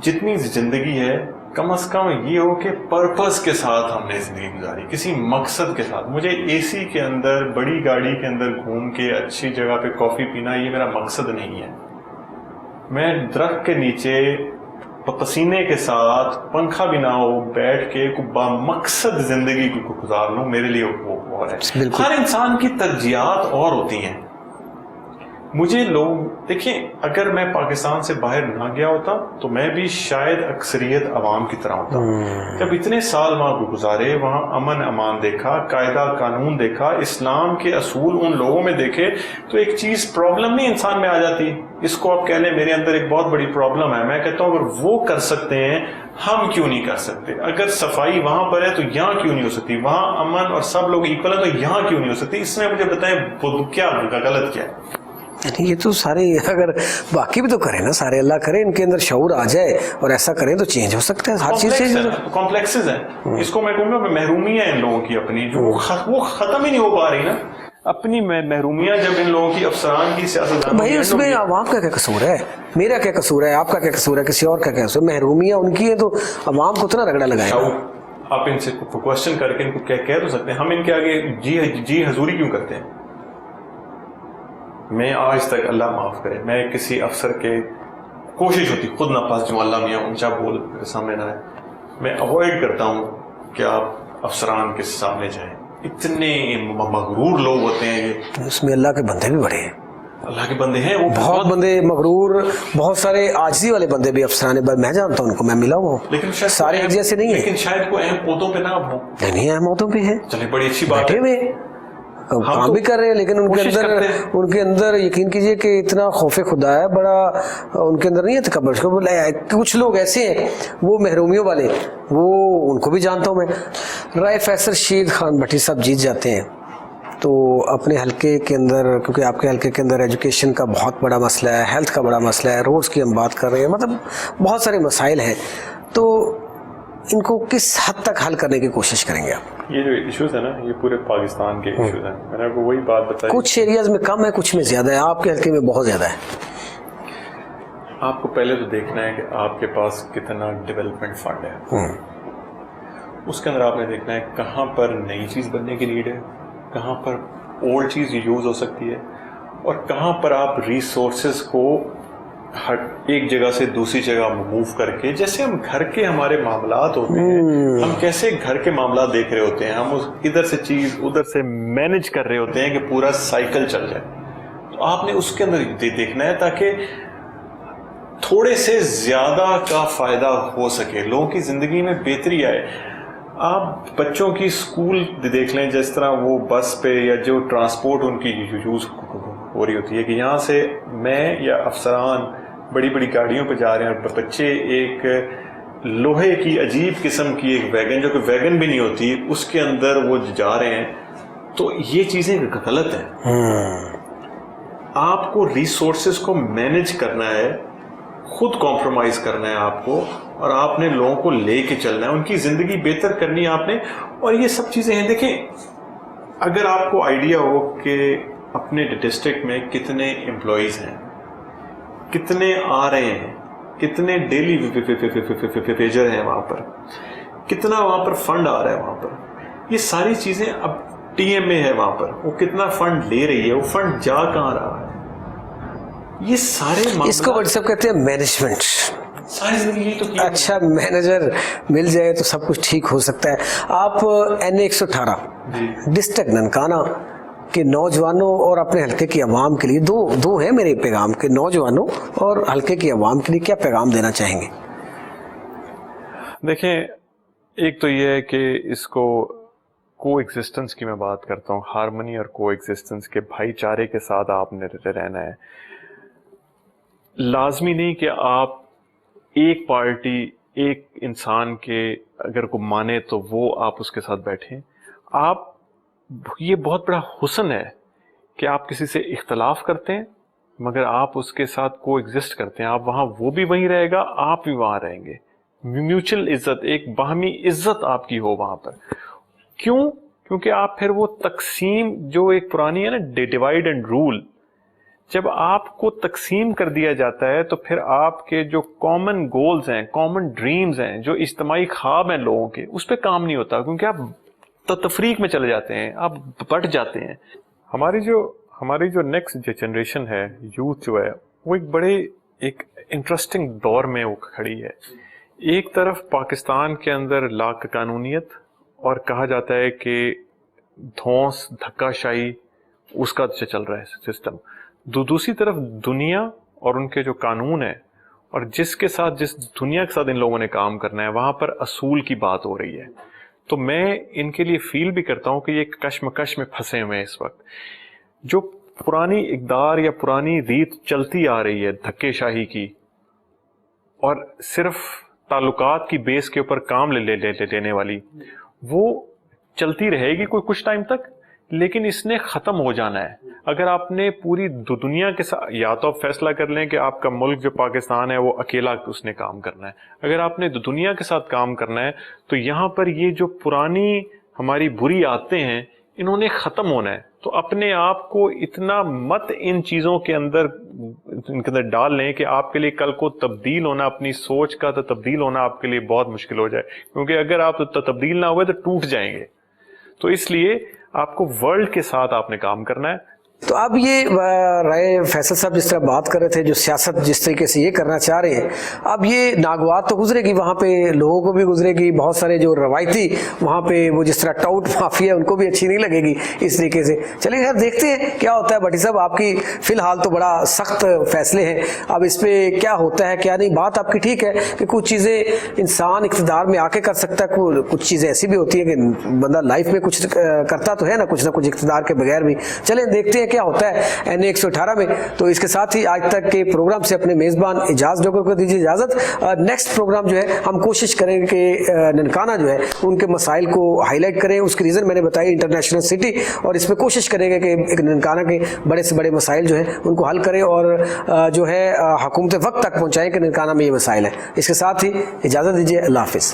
جتنی زندگی ہے کم از کم یہ ہو کہ پرپس کے ساتھ ہم نے زندگی گزاری, کسی مقصد کے ساتھ. مجھے اے سی کے اندر بڑی گاڑی کے اندر گھوم کے اچھی جگہ پہ کافی پینا یہ میرا مقصد نہیں ہے. میں درخت کے نیچے پسینے کے ساتھ پنکھا بھی نہ ہو بیٹھ کے مقصد زندگی کو گزار لوں, میرے لیے وہ اور ہے. ہر انسان کی ترجیحات اور ہوتی ہیں. مجھے لوگ دیکھیں اگر میں پاکستان سے باہر نہ گیا ہوتا تو میں بھی شاید اکثریت عوام کی طرح ہوتا. جب اتنے سال وہاں گزارے, وہاں امن امان دیکھا, قاعدہ قانون دیکھا, اسلام کے اصول ان لوگوں میں دیکھے, تو ایک چیز پرابلم نہیں انسان میں آ جاتی. اس کو آپ کہہ لیں میرے اندر ایک بہت بڑی پرابلم ہے. میں کہتا ہوں اگر وہ کر سکتے ہیں ہم کیوں نہیں کر سکتے. اگر صفائی وہاں پر ہے تو یہاں کیوں نہیں ہو سکتی, وہاں امن اور سب لوگ ایکول ہیں تو یہاں کیوں نہیں ہو سکتی. اس میں مجھے بتائیں کیا غلط کیا ہے. یہ تو سارے اگر باقی بھی تو کریں نا, سارے اللہ کرے ان کے اندر شعور آ جائے اور ایسا کریں تو چینج ہو سکتا ہے. ہر چیز کمپلیکسز ہیں, اس کو میں کہوں گا محرومی ہے ان لوگوں کی اپنی, جو وہ ختم ہی نہیں ہو پا رہی نا. اپنی محرومیاں جب ان لوگوں کی افسران کی سیاست بھائی اس میں عوام کا کیا قصور ہے؟ میرا کیا قصور ہے؟ آپ کا کیا قصور ہے؟ کسی اور کا کیا قصور؟ محرومیاں ان کی ہیں تو عوام کو اتنا رگڑا لگائے گا. آپ ان سے کوشچن کر کے ان کو کہہ تو سکتے ہیں. ہم ان کے آگے جی حضوری کیوں کرتے ہیں؟ میں آج تک اللہ معاف کرے میں کسی افسر کے کوشش ہوتی خود ناپاس جو اللہ میاں اونچا بول میرے سامنے نہ آئے, میں اوائڈ کرتا ہوں کہ آپ افسران کے سامنے جائیں. اتنے مغرور لوگ ہوتے ہیں یہ. اس میں اللہ کے بندے بھی بڑے ہیں, اللہ کے بندے ہیں, وہ بہت بندے مغرور, بہت سارے عاجزی والے بندے بھی افسرانے, میں جانتا ہوں ان کو, میں ملا ہوا ہوں, لیکن شاید سارے ایک جیسے نہیں ہیں. لیکن شاید کوئی اہم عہدوں پہ نہ ہوں. نہیں اہم عہدوں پہ ہیں, چلے بڑی اچھی بات ہے, کام بھی کر رہے ہیں, لیکن ان کے اندر یقین کیجئے کہ اتنا خوف خدا ہے بڑا ان کے اندر نہیں ہے تکبر. کچھ لوگ ایسے ہیں وہ محرومیوں والے, وہ ان کو بھی جانتا ہوں میں. رائے فیصل شہید خان بھٹی صاحب جیت جاتے ہیں تو اپنے حلقے کے اندر, کیونکہ آپ کے حلقے کے اندر ایجوکیشن کا بہت بڑا مسئلہ ہے, ہیلتھ کا بڑا مسئلہ ہے, روڈز کی ہم بات کر رہے ہیں, مطلب بہت سارے مسائل ہیں, تو ان کو کس حد تک حل کرنے کی کوشش کریں گے آپ؟ یہ جو ایشوز ہیں نا یہ پورے پاکستان کے ایشوز ہیں. میں نے آپ کو وہی بات بتائی, کچھ ایریاز میں کم ہے, کچھ میں زیادہ ہے, آپ کے حلقے میں بہت زیادہ ہے. آپ کو پہلے تو دیکھنا ہے کہ آپ کے پاس کتنا ڈیولپمنٹ فنڈ ہے, اس کے اندر آپ نے دیکھنا ہے کہاں پر نئی چیز بننے کی نیڈ ہے, کہاں پر اولڈ چیز یوز ہو سکتی ہے, اور کہاں پر آپ ریسورسز کو ایک جگہ سے دوسری جگہ موو کر کے, جیسے ہم گھر کے ہمارے معاملات ہوتے ہیں, ہم کیسے گھر کے معاملات دیکھ رہے ہوتے ہیں, ہم ادھر سے چیز ادھر سے مینج کر رہے ہوتے ہیں کہ پورا سائیکل چل جائے. تو آپ نے اس کے اندر دیکھنا ہے تاکہ تھوڑے سے زیادہ کا فائدہ ہو سکے, لوگوں کی زندگی میں بہتری آئے. آپ بچوں کی اسکول دیکھ لیں, جس طرح وہ بس پہ یا جو ٹرانسپورٹ ان کی یوز ہو رہی ہوتی ہے کہ یہاں سے میں یا افسران بڑی بڑی گاڑیوں پہ جا رہے ہیں, اور بچے ایک لوہے کی عجیب قسم کی ایک ویگن, جو کہ ویگن بھی نہیں ہوتی, اس کے اندر وہ جا رہے ہیں. تو یہ چیزیں غلط ہیں. آپ کو ریسورسز کو مینج کرنا ہے, خود کمپرومائز کرنا ہے آپ کو, اور آپ نے لوگوں کو لے کے چلنا ہے, ان کی زندگی بہتر کرنی ہے آپ نے. اور یہ سب چیزیں ہیں. دیکھیں, اگر آپ کو آئیڈیا ہو کہ اپنے ڈسٹرکٹ میں کتنے امپلائیز ہیں, کتنے آ رہے ہیں, کتنے ڈیلی ویجر ہیں وہاں پر, کتنا وہاں پر فنڈ آ رہا ہے وہاں پر, یہ ساری چیزیں, اب ٹی ایم اے ہے وہاں پر, وہ کتنا فنڈ لے رہی ہے, وہ فنڈ جا کہاں رہا ہے, یہ سارے اس کو WhatsApp کہتے ہیں مینجمنٹ. ساری زندگی تو اچھا مینیجر مل جائے تو سب کچھ ٹھیک ہو سکتا ہے. آپ NA 118 ڈسٹرکٹ ننکانہ کے نوجوانوں اور اپنے حلقے کی عوام کے لیے دو ہیں میرے پیغام کے, نوجوانوں اور حلقے کی عوام کے لیے کیا پیغام دینا چاہیں گے؟ دیکھیں, ایک تو یہ ہے کہ اس کو کو ایگزسٹنس کی میں بات کرتا ہوں, ہارمنی اور کو ایگزسٹنس کے, بھائی چارے کے ساتھ آپ نے رہنا ہے. لازمی نہیں کہ آپ ایک پارٹی ایک انسان کے اگر کو مانے تو وہ آپ اس کے ساتھ بیٹھیں. آپ, یہ بہت بڑا حسن ہے کہ آپ کسی سے اختلاف کرتے ہیں مگر آپ اس کے ساتھ کو ایگزسٹ کرتے ہیں. آپ وہاں, وہ بھی وہیں رہے گا, آپ بھی وہاں رہیں گے. میوچل عزت, ایک باہمی عزت آپ کی ہو وہاں پر. کیوں؟ کیونکہ آپ پھر وہ تقسیم جو ایک پرانی ہے نا, ڈیوائڈ اینڈ رول, جب آپ کو تقسیم کر دیا جاتا ہے تو پھر آپ کے جو کامن گولز ہیں, کامن ڈریمز ہیں, جو اجتماعی خواب ہیں لوگوں کے, اس پہ کام نہیں ہوتا, کیونکہ آپ تفریق میں چلے جاتے ہیں, آپ بٹ جاتے ہیں. ہماری جو نیکسٹ جنریشن ہے, یوتھ جو ہے, وہ ایک بڑے ایک انٹرسٹنگ دور میں وہ کھڑی ہے. ایک طرف پاکستان کے اندر لا قانونیت, اور کہا جاتا ہے کہ دھونس دھکا شاہی اس کا چل رہا ہے سسٹم. دوسری طرف دنیا اور ان کے جو قانون ہیں, اور جس دنیا کے ساتھ ان لوگوں نے کام کرنا ہے, وہاں پر اصول کی بات ہو رہی ہے. تو میں ان کے لیے فیل بھی کرتا ہوں کہ یہ کشمکش میں پھنسے ہوئے ہیں اس وقت. جو پرانی اقدار یا پرانی ریت چلتی آ رہی ہے دھکے شاہی کی, اور صرف تعلقات کی بیس کے اوپر کام لینے والی, وہ چلتی رہے گی کوئی کچھ ٹائم تک, لیکن اس نے ختم ہو جانا ہے. اگر آپ نے پوری دنیا کے ساتھ, یا تو آپ فیصلہ کر لیں کہ آپ کا ملک جو پاکستان ہے وہ اکیلا اس نے کام کرنا ہے. اگر آپ نے دنیا کے ساتھ کام کرنا ہے تو یہاں پر یہ جو پرانی ہماری بری عادتیں ہیں, انہوں نے ختم ہونا ہے. تو اپنے آپ کو اتنا مت ان چیزوں کے اندر ڈال لیں کہ آپ کے لیے کل کو تبدیل ہونا، اپنی سوچ کا تو تبدیل ہونا آپ کے لیے بہت مشکل ہو جائے، کیونکہ اگر آپ تبدیل نہ ہوئے تو ٹوٹ جائیں گے. تو اس لیے آپ کو ورلڈ کے ساتھ آپ نے کام کرنا ہے. تو اب یہ رائے فیصل صاحب جس طرح بات کر رہے تھے، جو سیاست جس طریقے سے یہ کرنا چاہ رہے ہیں، اب یہ ناگوار تو گزرے گی، وہاں پہ لوگوں کو بھی گزرے گی، بہت سارے جو روایتی وہاں پہ وہ جس طرح ٹاؤٹ مافیا ان کو بھی اچھی نہیں لگے گی اس طریقے سے. چلیے خیر دیکھتے ہیں کیا ہوتا ہے. بھٹی صاحب آپ کی فی الحال تو بڑا سخت فیصلے ہیں، اب اس پہ کیا ہوتا ہے کیا نہیں. بات آپ کی ٹھیک ہے کہ کچھ چیزیں انسان اقتدار میں آ کے کر سکتا ہے، کچھ چیزیں ایسی بھی ہوتی ہیں کہ بندہ لائف میں کچھ کرتا تو ہے نا کچھ اقتدار کے بغیر بھی. چلیں دیکھتے ہیں کیا ہوتا ہے این 118 میں. تو اس کے ساتھ ہی آج تک کے پروگرام سے اپنے میزبان اجاز ڈوگر کو دیجیے اجازت. نیکسٹ پروگرام جو ہے ہم کوشش کریں گے کہ ننکانہ جو ہے ان کے مسائل کو ہائی لائٹ کریں. اس کی ریزن میں نے بتائی انٹرنیشنل سٹی، اور اس میں کوشش کریں گے کہ ایک ننکانہ کے بڑے سے بڑے مسائل جو ہیں ان کو حل کریں اور جو ہے حکومت وقت تک پہنچائیں کہ ننکانہ میں یہ مسائل ہیں. اس کے ساتھ ہی اجازت دیجیے. اللہ حافظ.